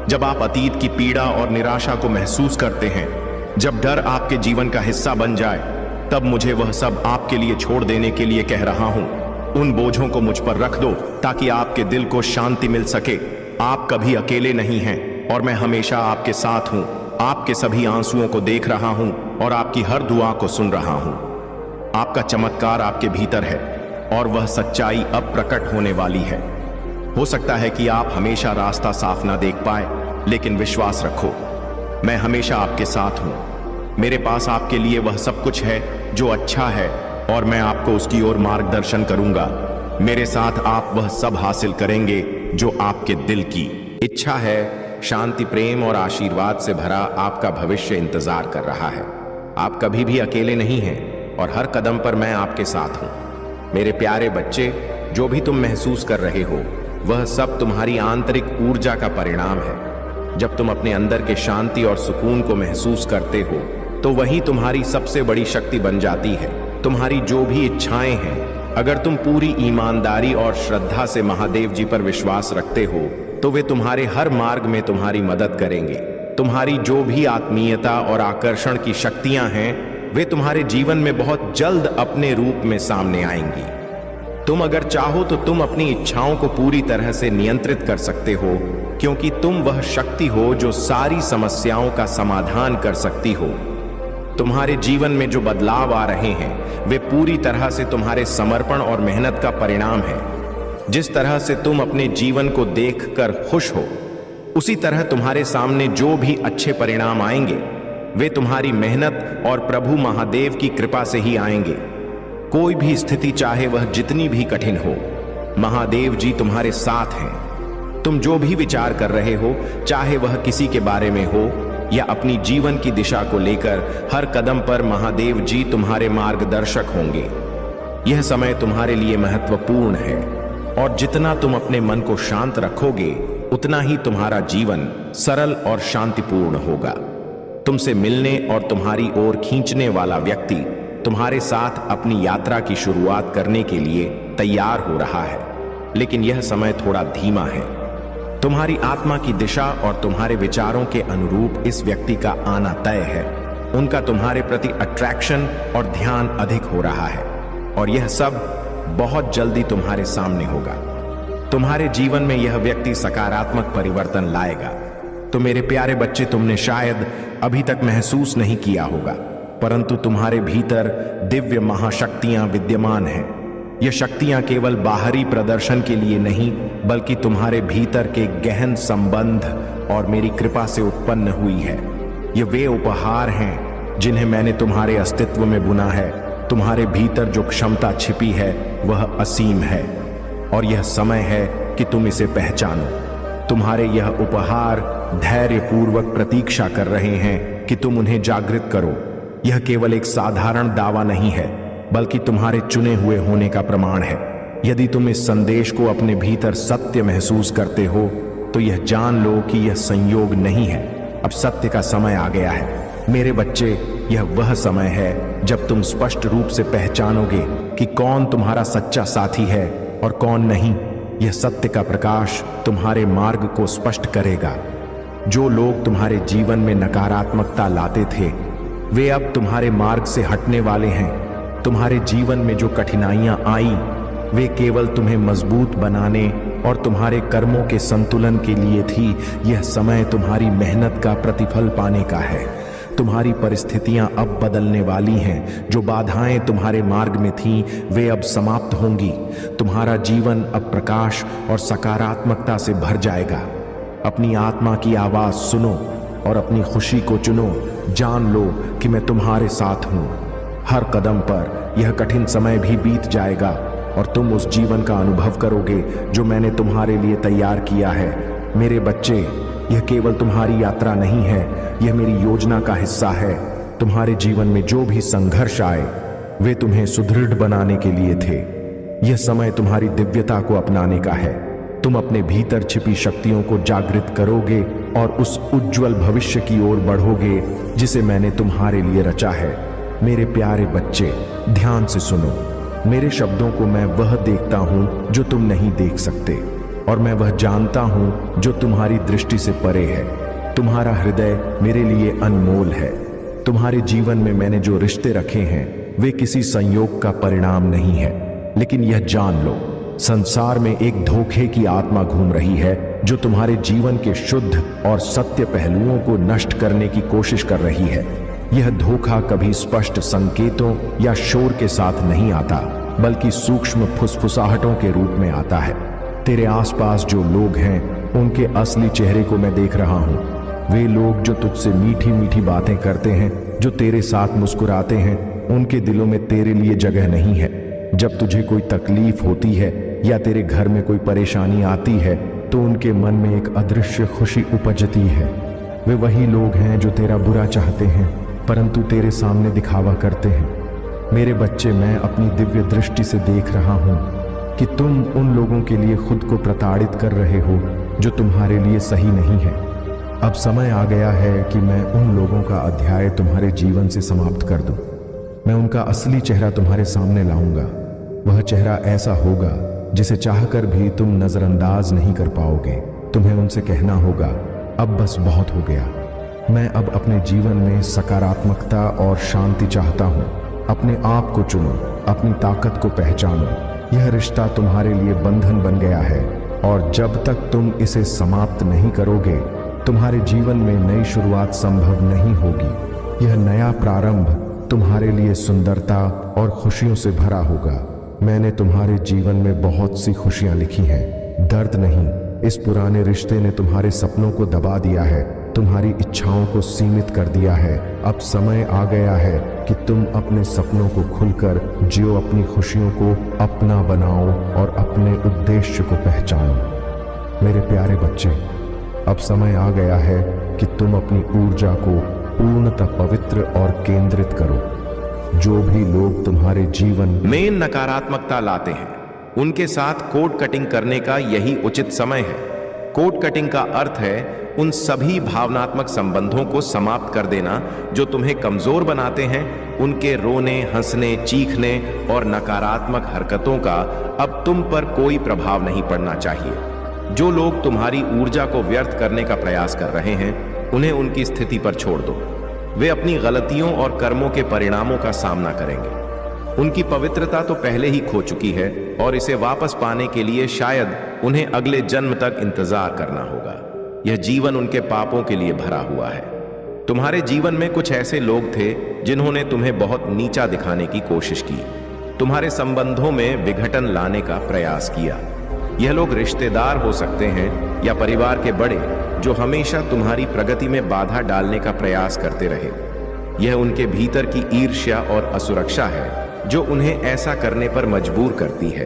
जब आप अतीत की पीड़ा और निराशा को महसूस करते हैं, जब डर आपके जीवन का हिस्सा बन जाए, तब मुझे वह सब आपके लिए छोड़ देने के लिए कह रहा हूं। उन बोझों को मुझ पर रख दो ताकि आपके दिल को शांति मिल सके। आप कभी अकेले नहीं हैं और मैं हमेशा आपके साथ हूं। आपके सभी आंसुओं को देख रहा हूं और आपकी हर दुआ को सुन रहा हूं। आपका चमत्कार आपके भीतर है और वह सच्चाई अब प्रकट होने वाली है। हो सकता है कि आप हमेशा रास्ता साफ ना देख पाए, लेकिन विश्वास रखो, मैं हमेशा आपके साथ हूं। मेरे पास आपके लिए वह सब कुछ है जो अच्छा है और मैं आपको उसकी ओर मार्गदर्शन करूंगा। मेरे साथ आप वह सब हासिल करेंगे जो आपके दिल की इच्छा है। शांति, प्रेम और आशीर्वाद से भरा आपका भविष्य इंतजार कर रहा है। आप कभी भी अकेले नहीं हैं और हर कदम पर मैं आपके साथ हूं। मेरे प्यारे बच्चे, जो भी तुम महसूस कर रहे हो वह सब तुम्हारी आंतरिक ऊर्जा का परिणाम है। जब तुम अपने अंदर के शांति और सुकून को महसूस करते हो तो वही तुम्हारी सबसे बड़ी शक्ति बन जाती है। तुम्हारी जो भी इच्छाएं हैं, अगर तुम पूरी ईमानदारी और श्रद्धा से महादेव जी पर विश्वास रखते हो तो वे तुम्हारे हर मार्ग में तुम्हारी मदद करेंगे। तुम्हारी जो भी आत्मीयता और आकर्षण की शक्तियां हैं, वे तुम्हारे जीवन में बहुत जल्द अपने रूप में सामने आएंगी। तुम अगर चाहो तो तुम अपनी इच्छाओं को पूरी तरह से नियंत्रित कर सकते हो, क्योंकि तुम वह शक्ति हो जो सारी समस्याओं का समाधान कर सकती हो। तुम्हारे जीवन में जो बदलाव आ रहे हैं वे पूरी तरह से तुम्हारे समर्पण और मेहनत का परिणाम है। जिस तरह से तुम अपने जीवन को देखकर खुश हो, उसी तरह तुम्हारे सामने जो भी अच्छे परिणाम आएंगे वे तुम्हारी मेहनत और प्रभु महादेव की कृपा से ही आएंगे। कोई भी स्थिति, चाहे वह जितनी भी कठिन हो, महादेव जी तुम्हारे साथ हैं। तुम जो भी विचार कर रहे हो, चाहे वह किसी के बारे में हो या अपनी जीवन की दिशा को लेकर, हर कदम पर महादेव जी तुम्हारे मार्गदर्शक होंगे। यह समय तुम्हारे लिए महत्वपूर्ण है और जितना तुम अपने मन को शांत रखोगे, उतना ही तुम्हारा जीवन सरल और शांतिपूर्ण होगा। तुमसे मिलने और तुम्हारी ओर खींचने वाला व्यक्ति तुम्हारे साथ अपनी यात्रा की शुरुआत करने के लिए तैयार हो रहा है, लेकिन यह समय थोड़ा धीमा है। तुम्हारी आत्मा की दिशा और तुम्हारे विचारों के अनुरूप इस व्यक्ति का आना तय है। उनका तुम्हारे प्रति अट्रैक्शन और ध्यान अधिक हो रहा है और यह सब बहुत जल्दी तुम्हारे सामने होगा। तुम्हारे जीवन में यह व्यक्ति सकारात्मक परिवर्तन लाएगा। तो मेरे प्यारे बच्चे, तुमने शायद अभी तक महसूस नहीं किया होगा, परंतु तुम्हारे भीतर दिव्य महाशक्तियां विद्यमान हैं। ये शक्तियां केवल बाहरी प्रदर्शन के लिए नहीं, बल्कि तुम्हारे भीतर के गहन संबंध और मेरी कृपा से उत्पन्न हुई है। ये वे उपहार हैं जिन्हें मैंने तुम्हारे अस्तित्व में बुना है। तुम्हारे भीतर जो क्षमता छिपी है वह असीम है और यह समय है कि तुम इसे पहचानो। तुम्हारे यह उपहार धैर्यपूर्वक प्रतीक्षा कर रहे हैं कि तुम उन्हें जागृत करो। यह केवल एक साधारण दावा नहीं है, बल्कि तुम्हारे चुने हुए होने का प्रमाण है। यदि तुम इस संदेश को अपने भीतर सत्य महसूस करते हो तो यह जान लो कि यह संयोग नहीं है, अब सत्य का समय आ गया है। मेरे बच्चे, यह वह समय है जब तुम स्पष्ट रूप से पहचानोगे कि कौन तुम्हारा सच्चा साथी है और कौन नहीं। यह सत्य का प्रकाश तुम्हारे मार्ग को स्पष्ट करेगा। जो लोग तुम्हारे जीवन में नकारात्मकता लाते थे, वे अब तुम्हारे मार्ग से हटने वाले हैं। तुम्हारे जीवन में जो कठिनाइयां आई, वे केवल तुम्हें मजबूत बनाने और तुम्हारे कर्मों के संतुलन के लिए थी। यह समय तुम्हारी मेहनत का प्रतिफल पाने का है। तुम्हारी परिस्थितियां अब बदलने वाली हैं। जो बाधाएं तुम्हारे मार्ग में थीं, वे अब समाप्त होंगी। तुम्हारा जीवन अब प्रकाश और सकारात्मकता से भर जाएगा। अपनी आत्मा की आवाज सुनो और अपनी खुशी को चुनो। जान लो कि मैं तुम्हारे साथ हूं। हर कदम पर यह कठिन समय भी बीत जाएगा और तुम उस जीवन का अनुभव करोगे जो मैंने तुम्हारे लिए तैयार किया है। मेरे बच्चे, यह केवल तुम्हारी यात्रा नहीं है, यह मेरी योजना का हिस्सा है। तुम्हारे जीवन में जो भी संघर्ष आए, वे तुम्हें सुदृढ़ बनाने के लिए थे। यह समय तुम्हारी दिव्यता को अपनाने का है। तुम अपने भीतर छिपी शक्तियों को जागृत करोगे और उस उज्जवल भविष्य की ओर बढ़ोगे जिसे मैंने तुम्हारे लिए रचा है। मेरे प्यारे बच्चे, ध्यान से सुनो। मेरे शब्दों को मैं वह देखता हूं जो तुम नहीं देख सकते। और मैं वह जानता हूं जो तुम्हारी दृष्टि से परे है। तुम्हारा हृदय मेरे लिए अनमोल है। तुम्हारे जीवन में मैंने जो रिश्ते रखे हैं वे किसी संयोग का परिणाम नहीं है। लेकिन यह जान लो, संसार में एक धोखे की आत्मा घूम रही है जो तुम्हारे जीवन के शुद्ध और सत्य पहलुओं को नष्ट करने की कोशिश कर रही है। यह धोखा कभी स्पष्ट संकेतों या शोर के साथ नहीं आता, बल्कि सूक्ष्म फुसफुसाहटों के रूप में आता है। तेरे आसपास जो लोग हैं उनके असली चेहरे को मैं देख रहा हूं। वे लोग जो तुझसे मीठी मीठी बातें करते हैं, जो तेरे साथ मुस्कुराते हैं, उनके दिलों में तेरे लिए जगह नहीं है। जब तुझे कोई तकलीफ होती है या तेरे घर में कोई परेशानी आती है तो उनके मन में एक अदृश्य खुशी उपजती है। वे वही लोग हैं जो तेरा बुरा चाहते हैं परंतु तेरे सामने दिखावा करते हैं। मेरे बच्चे, मैं अपनी दिव्य दृष्टि से देख रहा हूं कि तुम उन लोगों के लिए खुद को प्रताड़ित कर रहे हो जो तुम्हारे लिए सही नहीं है। अब समय आ गया है कि मैं उन लोगों का अध्याय तुम्हारे जीवन से समाप्त कर दूं। मैं उनका असली चेहरा तुम्हारे सामने लाऊंगा। वह चेहरा ऐसा होगा जिसे चाहकर भी तुम नजरअंदाज नहीं कर पाओगे। तुम्हें उनसे कहना होगा, अब बस बहुत हो गया। मैं अब अपने जीवन में सकारात्मकता और शांति चाहता हूं। अपने आप को चुनो, अपनी ताकत को पहचानो। यह रिश्ता तुम्हारे लिए बंधन बन गया है और जब तक तुम इसे समाप्त नहीं करोगे तुम्हारे जीवन में नई शुरुआत संभव नहीं होगी। यह नया प्रारंभ तुम्हारे लिए सुंदरता और खुशियों से भरा होगा। मैंने तुम्हारे जीवन में बहुत सी खुशियां लिखी हैं, दर्द नहीं। इस पुराने रिश्ते ने तुम्हारे सपनों को दबा दिया है, तुम्हारी इच्छाओं को सीमित कर दिया है। अब समय आ गया है कि तुम अपने सपनों को खुलकर जियो, अपनी खुशियों को अपना बनाओ और अपने उद्देश्य को पहचानो। मेरे प्यारे बच्चे, अब समय आ गया है कि तुम अपनी ऊर्जा को पूर्णतः पवित्र और केंद्रित करो। जो भी लोग तुम्हारे जीवन में नकारात्मकता लाते हैं उनके साथ कोड कटिंग करने का यही उचित समय है। कोड कटिंग का अर्थ है उन सभी भावनात्मक संबंधों को समाप्त कर देना जो तुम्हें कमजोर बनाते हैं। उनके रोने, हंसने, चीखने और नकारात्मक हरकतों का अब तुम पर कोई प्रभाव नहीं पड़ना चाहिए। जो लोग तुम्हारी ऊर्जा को व्यर्थ करने का प्रयास कर रहे हैं उन्हें उनकी स्थिति पर छोड़ दो। वे अपनी गलतियों और कर्मों के परिणामों का सामना करेंगे। उनकी पवित्रता तो पहले ही खो चुकी है और इसे वापस पाने के लिए शायद उन्हें अगले जन्म तक इंतजार करना होगा। यह जीवन उनके पापों के लिए भरा हुआ है। तुम्हारे जीवन में कुछ ऐसे लोग थे जिन्होंने तुम्हें बहुत नीचा दिखाने की कोशिश की, तुम्हारे संबंधों में विघटन लाने का प्रयास किया। यह लोग रिश्तेदार हो सकते हैं या परिवार के बड़े जो हमेशा तुम्हारी प्रगति में बाधा डालने का प्रयास करते रहे। यह उनके भीतर की ईर्ष्या और असुरक्षा है जो उन्हें ऐसा करने पर मजबूर करती है।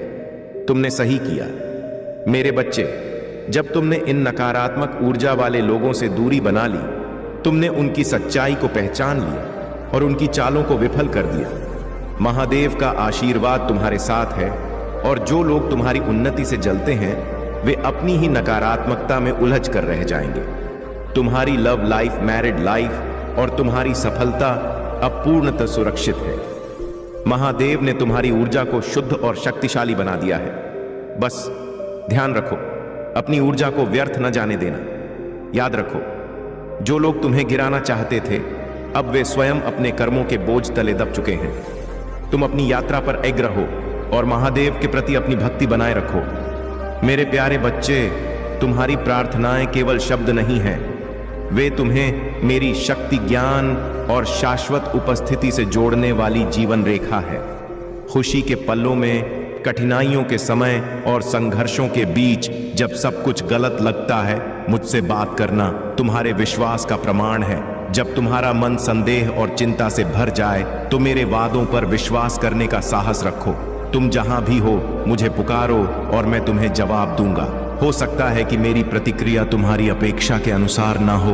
तुमने सही किया मेरे बच्चे, जब तुमने इन नकारात्मक ऊर्जा वाले लोगों से दूरी बना ली। तुमने उनकी सच्चाई को पहचान लिया और उनकी चालों को विफल कर दिया। महादेव का आशीर्वाद तुम्हारे साथ है और जो लोग तुम्हारी उन्नति से जलते हैं वे अपनी ही नकारात्मकता में उलझ कर रह जाएंगे। तुम्हारी लव लाइफ, मैरिड लाइफ और तुम्हारी सफलता अब पूर्णतः सुरक्षित है। महादेव ने तुम्हारी ऊर्जा को शुद्ध और शक्तिशाली बना दिया है। बस ध्यान रखो, अपनी ऊर्जा को व्यर्थ न जाने देना। याद रखो, जो लोग तुम्हें गिराना चाहते थे अब वे स्वयं अपने कर्मों के बोझ तले दब चुके हैं। तुम अपनी यात्रा पर अग्र हो और महादेव के प्रति अपनी भक्ति बनाए रखो। मेरे प्यारे बच्चे, तुम्हारी प्रार्थनाएं केवल शब्द नहीं हैं, वे तुम्हें मेरी शक्ति, ज्ञान और शाश्वत उपस्थिति से जोड़ने वाली जीवन रेखा है। खुशी के पलों में, कठिनाइयों के समय और संघर्षों के बीच जब सब कुछ गलत लगता है, मुझसे बात करना तुम्हारे विश्वास का प्रमाण है। जब तुम्हारा मन संदेह और चिंता से भर जाए तो मेरे वादों पर विश्वास करने का साहस रखो। तुम जहां भी हो मुझे पुकारो और मैं तुम्हें जवाब दूंगा। हो सकता है कि मेरी प्रतिक्रिया तुम्हारी अपेक्षा के अनुसार ना हो,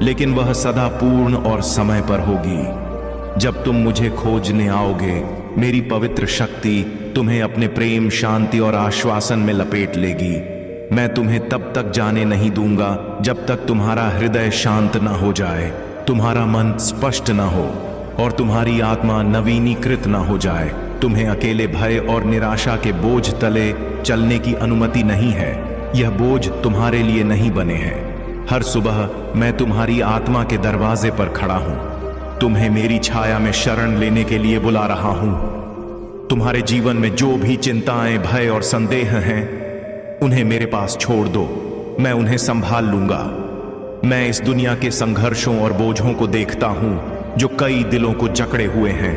लेकिन वह सदा पूर्ण और समय पर होगी। जब तुम मुझे खोजने आओगे, मेरी पवित्र शक्ति तुम्हें अपने प्रेम, शांति और आश्वासन में लपेट लेगी। मैं तुम्हें तब तक जाने नहीं दूंगा जब तक तुम्हारा हृदय शांत ना हो जाए, तुम्हारा मन स्पष्ट ना हो और तुम्हारी आत्मा नवीनीकृत ना हो जाए। तुम्हें अकेले भय और निराशा के बोझ तले चलने की अनुमति नहीं है। यह बोझ तुम्हारे लिए नहीं बने हैं। हर सुबह मैं तुम्हारी आत्मा के दरवाजे पर खड़ा हूं, तुम्हें मेरी छाया में शरण लेने के लिए बुला रहा हूं। तुम्हारे जीवन में जो भी चिंताएं, भय और संदेह हैं, उन्हें मेरे पास छोड़ दो, मैं उन्हें संभाल लूंगा। मैं इस दुनिया के संघर्षों और बोझों को देखता हूं जो कई दिलों को जकड़े हुए हैं,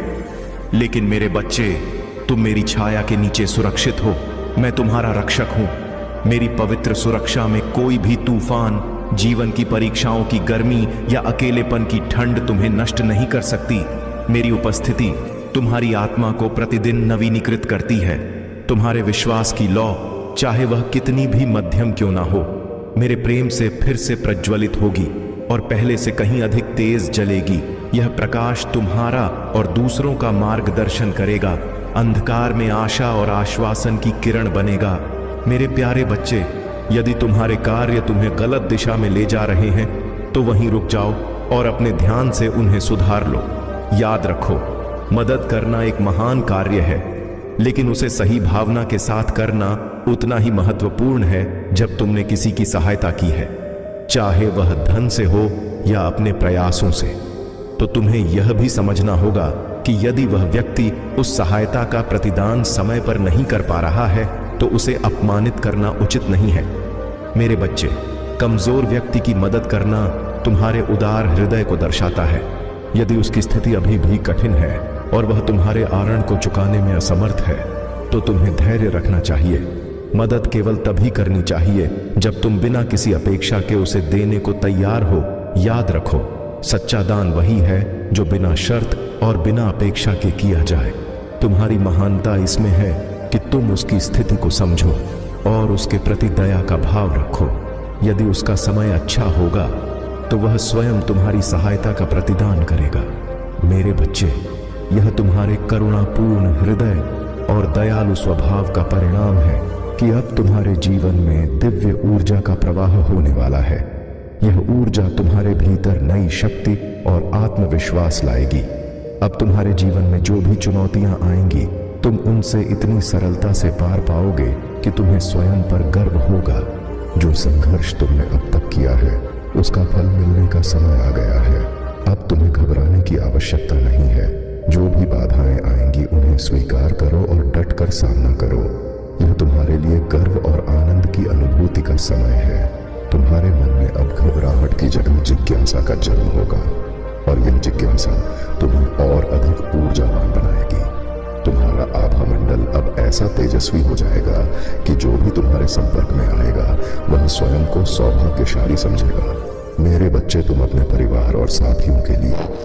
लेकिन मेरे बच्चे, तुम मेरी छाया के नीचे सुरक्षित हो। मैं तुम्हारा रक्षक हूं। मेरी पवित्र सुरक्षा में कोई भी तूफान, जीवन की परीक्षाओं की गर्मी या अकेलेपन की ठंड तुम्हें नष्ट नहीं कर सकती। मेरी उपस्थिति तुम्हारी आत्मा को प्रतिदिन नवीनीकृत करती है। तुम्हारे विश्वास की लौ, चाहे वह कितनी भी मध्यम क्यों ना हो, मेरे प्रेम से फिर से प्रज्वलित होगी और पहले से कहीं अधिक तेज जलेगी। यह प्रकाश तुम्हारा और दूसरों का मार्गदर्शन करेगा, अंधकार में आशा और आश्वासन की किरण बनेगा। मेरे प्यारे बच्चे, यदि तुम्हारे कार्य तुम्हें गलत दिशा में ले जा रहे हैं, तो वहीं रुक जाओ और अपने ध्यान से उन्हें सुधार लो। याद रखो, मदद करना एक महान कार्य है, लेकिन उसे सही भावना के साथ करना उतना ही महत्वपूर्ण है जब तुमने किसी की सहायता की है, चाहे वह धन से हो या अपने प्रयासों से। तो तुम्हें यह भी समझना होगा कि यदि वह व्यक्ति उस सहायता का प्रतिदान समय पर नहीं कर पा रहा है, तो उसे अपमानित करना उचित नहीं है। मेरे बच्चे, कमजोर व्यक्ति की मदद करना तुम्हारे उदार हृदय को दर्शाता है। यदि उसकी स्थिति अभी भी कठिन है और वह तुम्हारे आरण को चुकाने में असमर्थ है, तो तुम्हें धैर्य रखना चाहिए। मदद केवल तभी करनी चाहिए जब तुम बिना किसी अपेक्षा के उसे देने को तैयार हो। याद रखो, सच्चा दान वही है जो बिना शर्त और बिना अपेक्षा के किया जाए। तुम्हारी महानता इसमें है कि तुम उसकी स्थिति को समझो और उसके प्रति दया का भाव रखो। यदि उसका समय अच्छा होगा, तो वह स्वयं तुम्हारी सहायता का प्रतिदान करेगा। मेरे बच्चे, यह तुम्हारे करुणापूर्ण हृदय और दयालु स्वभाव का परिणाम है कि अब तुम्हारे जीवन में दिव्य ऊर्जा का प्रवाह होने वाला है। यह ऊर्जा तुम्हारे भीतर नई शक्ति और आत्मविश्वास लाएगी। अब तुम्हारे जीवन में जो भी चुनौतियां आएंगी, तुम उनसे इतनी सरलता से पार पाओगे कि तुम्हें स्वयं पर गर्व होगा। जो संघर्ष तुमने अब तक किया है, उसका फल मिलने का समय आ गया है। अब तुम्हें घबराने की आवश्यकता नहीं है। जो भी बाधाएं आएंगी, उन्हें स्वीकार करो और डटकर सामना करो। यह तुम्हारे लिए गर्व और आनंद की अनुभूति का समय है। तुम्हारे मन में अब घबराहट की जगह जिज्ञासा का जन्म होगा, और यह जिज्ञासा तुम्हें और अधिक ऊर्जावान बनाएगी। तुम्हारा आभा मंडल अब ऐसा तेजस्वी हो जाएगा कि जो भी तुम्हारे संपर्क में आएगा, वह स्वयं को सौभाग्यशाली समझेगा। मेरे बच्चे, तुम अपने परिवार और साथियों के लिए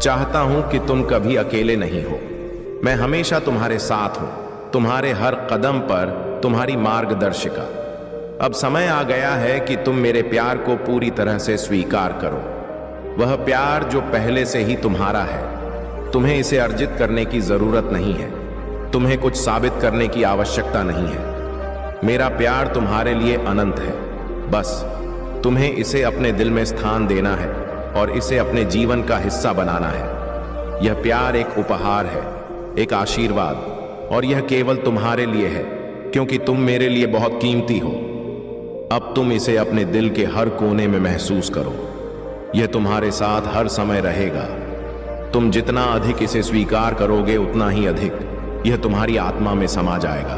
चाहता हूं कि तुम कभी अकेले नहीं हो। मैं हमेशा तुम्हारे साथ हूं, तुम्हारे हर कदम पर तुम्हारी मार्गदर्शिका। अब समय आ गया है कि तुम मेरे प्यार को पूरी तरह से स्वीकार करो। वह प्यार जो पहले से ही तुम्हारा है। तुम्हें इसे अर्जित करने की जरूरत नहीं है। तुम्हें कुछ साबित करने की आवश्यकता नहीं है। मेरा प्यार तुम्हारे लिए अनंत है। बस तुम्हें इसे अपने दिल में स्थान देना है और इसे अपने जीवन का हिस्सा बनाना है। यह प्यार एक उपहार है, एक आशीर्वाद, और यह केवल तुम्हारे लिए है, क्योंकि तुम मेरे लिए बहुत कीमती हो। अब तुम इसे अपने दिल के हर कोने में महसूस करो। यह तुम्हारे साथ हर समय रहेगा। तुम जितना अधिक इसे स्वीकार करोगे, उतना ही अधिक यह तुम्हारी आत्मा में समा जाएगा।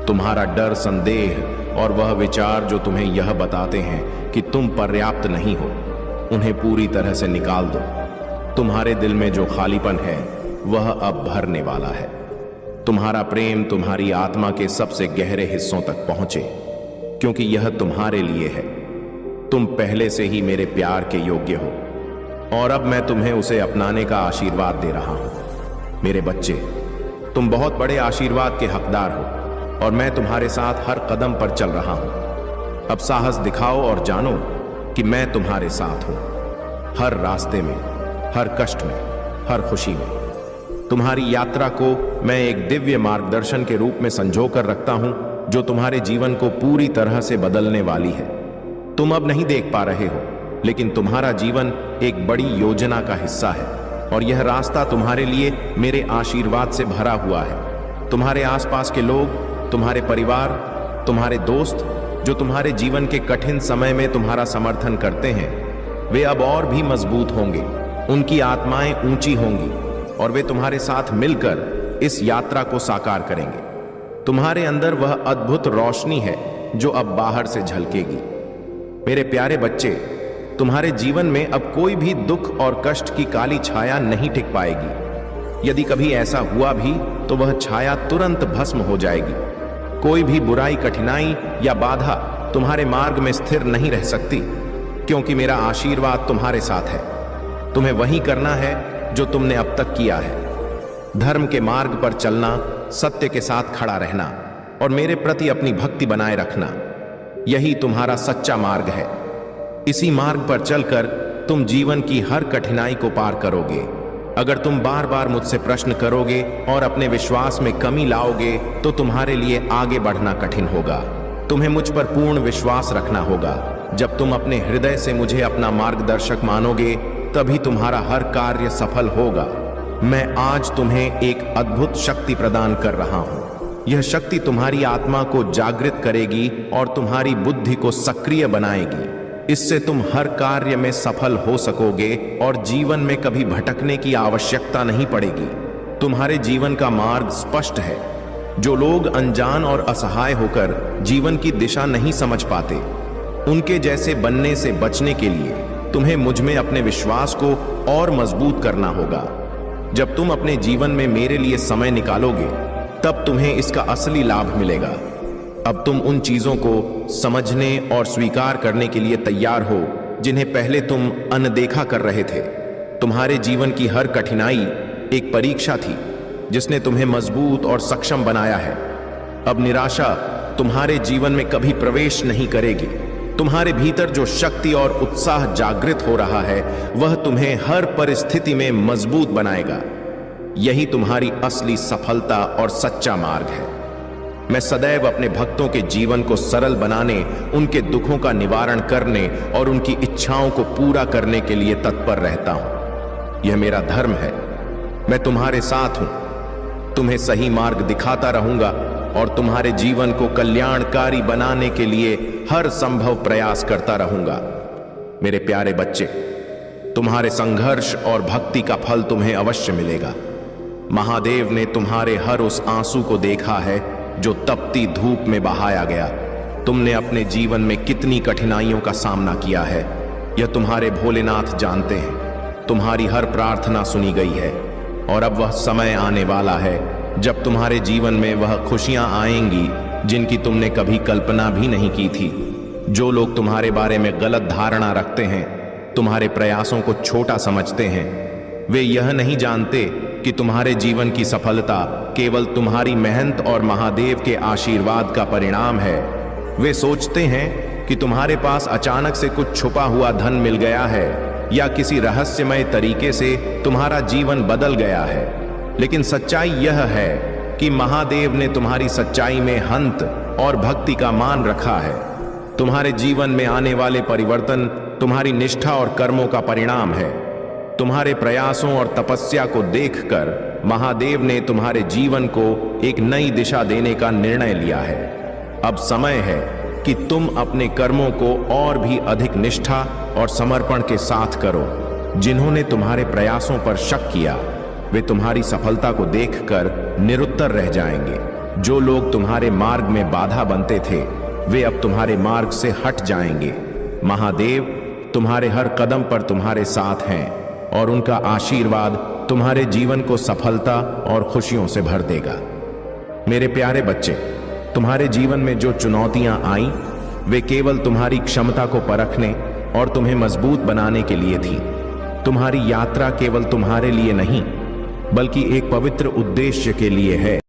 तुम्हारा डर, संदेह और वह विचार जो तुम्हें यह बताते हैं कि तुम पर्याप्त नहीं हो, उन्हें पूरी तरह से निकाल दो। तुम्हारे दिल में जो खालीपन है, वह अब भरने वाला है। तुम्हारा प्रेम तुम्हारी आत्मा के सबसे गहरे हिस्सों तक पहुंचे, क्योंकि यह तुम्हारे लिए है। तुम पहले से ही मेरे प्यार के योग्य हो, और अब मैं तुम्हें उसे अपनाने का आशीर्वाद दे रहा हूं। मेरे बच्चे, तुम बहुत बड़े आशीर्वाद के हकदार हो, और मैं तुम्हारे साथ हर कदम पर चल रहा हूं। अब साहस दिखाओ और जानो कि मैं तुम्हारे साथ हूं, हर रास्ते में, हर कष्ट में, हर खुशी में। तुम्हारी यात्रा को मैं एक दिव्य मार्गदर्शन के रूप में संजो कर रखता हूं, जो तुम्हारे जीवन को पूरी तरह से बदलने वाली है। तुम अब नहीं देख पा रहे हो, लेकिन तुम्हारा जीवन एक बड़ी योजना का हिस्सा है, और यह रास्ता तुम्हारे लिए मेरे आशीर्वाद से भरा हुआ है। तुम्हारे आसपास के लोग, तुम्हारे परिवार, तुम्हारे दोस्त, जो तुम्हारे जीवन के कठिन समय में तुम्हारा समर्थन करते हैं, वे अब और भी मजबूत होंगे। उनकी आत्माएं ऊंची होंगी और वे तुम्हारे साथ मिलकर इस यात्रा को साकार करेंगे। तुम्हारे अंदर वह अद्भुत रोशनी है जो अब बाहर से झलकेगी। मेरे प्यारे बच्चे, तुम्हारे जीवन में अब कोई भी दुख और कष्ट की काली छाया नहीं टिक पाएगी। यदि कभी ऐसा हुआ भी तो वह छाया तुरंत भस्म हो जाएगी। कोई भी बुराई, कठिनाई या बाधा तुम्हारे मार्ग में स्थिर नहीं रह सकती, क्योंकि मेरा आशीर्वाद तुम्हारे साथ है। तुम्हें वही करना है जो तुमने अब तक किया है। धर्म के मार्ग पर चलना, सत्य के साथ खड़ा रहना और मेरे प्रति अपनी भक्ति बनाए रखना, यही तुम्हारा सच्चा मार्ग है। इसी मार्ग पर चलकर तुम जीवन की हर कठिनाई को पार करोगे। अगर तुम बार बार मुझसे प्रश्न करोगे और अपने विश्वास में कमी लाओगे तो तुम्हारे लिए आगे बढ़ना कठिन होगा। तुम्हें मुझ पर पूर्ण विश्वास रखना होगा। जब तुम अपने हृदय से मुझे अपना मार्गदर्शक मानोगे, तभी तुम्हारा हर कार्य सफल होगा। मैं आज तुम्हें एक अद्भुत शक्ति प्रदान कर रहा हूं। यह शक्ति तुम्हारी आत्मा को जागृत करेगी और तुम्हारी बुद्धि को सक्रिय बनाएगी। इससे तुम हर कार्य में सफल हो सकोगे और जीवन में कभी भटकने की आवश्यकता नहीं पड़ेगी। तुम्हारे जीवन का मार्ग स्पष्ट है। जो लोग अनजान और असहाय होकर जीवन की दिशा नहीं समझ पाते, उनके जैसे बनने से बचने के लिए तुम्हें मुझ में अपने विश्वास को और मजबूत करना होगा। जब तुम अपने जीवन में मेरे लिए समय निकालोगे, तब तुम्हें इसका असली लाभ मिलेगा। अब तुम उन चीजों को समझने और स्वीकार करने के लिए तैयार हो जिन्हें पहले तुम अनदेखा कर रहे थे। तुम्हारे जीवन की हर कठिनाई एक परीक्षा थी जिसने तुम्हें मजबूत और सक्षम बनाया है। अब निराशा तुम्हारे जीवन में कभी प्रवेश नहीं करेगी। तुम्हारे भीतर जो शक्ति और उत्साह जागृत हो रहा है, वह तुम्हें हर परिस्थिति में मजबूत बनाएगा। यही तुम्हारी असली सफलता और सच्चा मार्ग है। मैं सदैव अपने भक्तों के जीवन को सरल बनाने, उनके दुखों का निवारण करने और उनकी इच्छाओं को पूरा करने के लिए तत्पर रहता हूं। यह मेरा धर्म है। मैं तुम्हारे साथ हूं, तुम्हें सही मार्ग दिखाता रहूंगा और तुम्हारे जीवन को कल्याणकारी बनाने के लिए हर संभव प्रयास करता रहूंगा। मेरे प्यारे बच्चे, तुम्हारे संघर्ष और भक्ति का फल तुम्हें अवश्य मिलेगा। महादेव ने तुम्हारे हर उस आंसू को देखा है जो तपती धूप में बहाया गया। तुमने अपने जीवन में कितनी कठिनाइयों का सामना किया है, यह तुम्हारे भोलेनाथ जानते हैं। तुम्हारी हर प्रार्थना सुनी गई है और अब वह समय आने वाला है जब तुम्हारे जीवन में वह खुशियां आएंगी जिनकी तुमने कभी कल्पना भी नहीं की थी। जो लोग तुम्हारे बारे में गलत धारणा रखते हैं, तुम्हारे प्रयासों को छोटा समझते हैं, वे यह नहीं जानते कि तुम्हारे जीवन की सफलता केवल तुम्हारी मेहनत और महादेव के आशीर्वाद का परिणाम है। वे सोचते हैं कि तुम्हारे पास अचानक से कुछ छुपा हुआ धन मिल गया है या किसी रहस्यमय तरीके से तुम्हारा जीवन बदल गया है। लेकिन सच्चाई यह है कि महादेव ने तुम्हारी सच्चाई में हंत और भक्ति का मान रखा है। तुम्हारे जीवन में आने वाले परिवर्तन तुम्हारी निष्ठा और कर्मों का परिणाम है। तुम्हारे प्रयासों और तपस्या को देखकर महादेव ने तुम्हारे जीवन को एक नई दिशा देने का निर्णय लिया है। अब समय है कि तुम अपने कर्मों को और भी अधिक निष्ठा और समर्पण के साथ करो। जिन्होंने तुम्हारे प्रयासों पर शक किया, वे तुम्हारी सफलता को देखकर निरुत्तर रह जाएंगे। जो लोग तुम्हारे मार्ग में बाधा बनते थे, वे अब तुम्हारे मार्ग से हट जाएंगे। महादेव तुम्हारे हर कदम पर तुम्हारे साथ हैं और उनका आशीर्वाद तुम्हारे जीवन को सफलता और खुशियों से भर देगा। मेरे प्यारे बच्चे, तुम्हारे जीवन में जो चुनौतियां आईं, वे केवल तुम्हारी क्षमता को परखने और तुम्हें मजबूत बनाने के लिए थी। तुम्हारी यात्रा केवल तुम्हारे लिए नहीं, बल्कि एक पवित्र उद्देश्य के लिए है।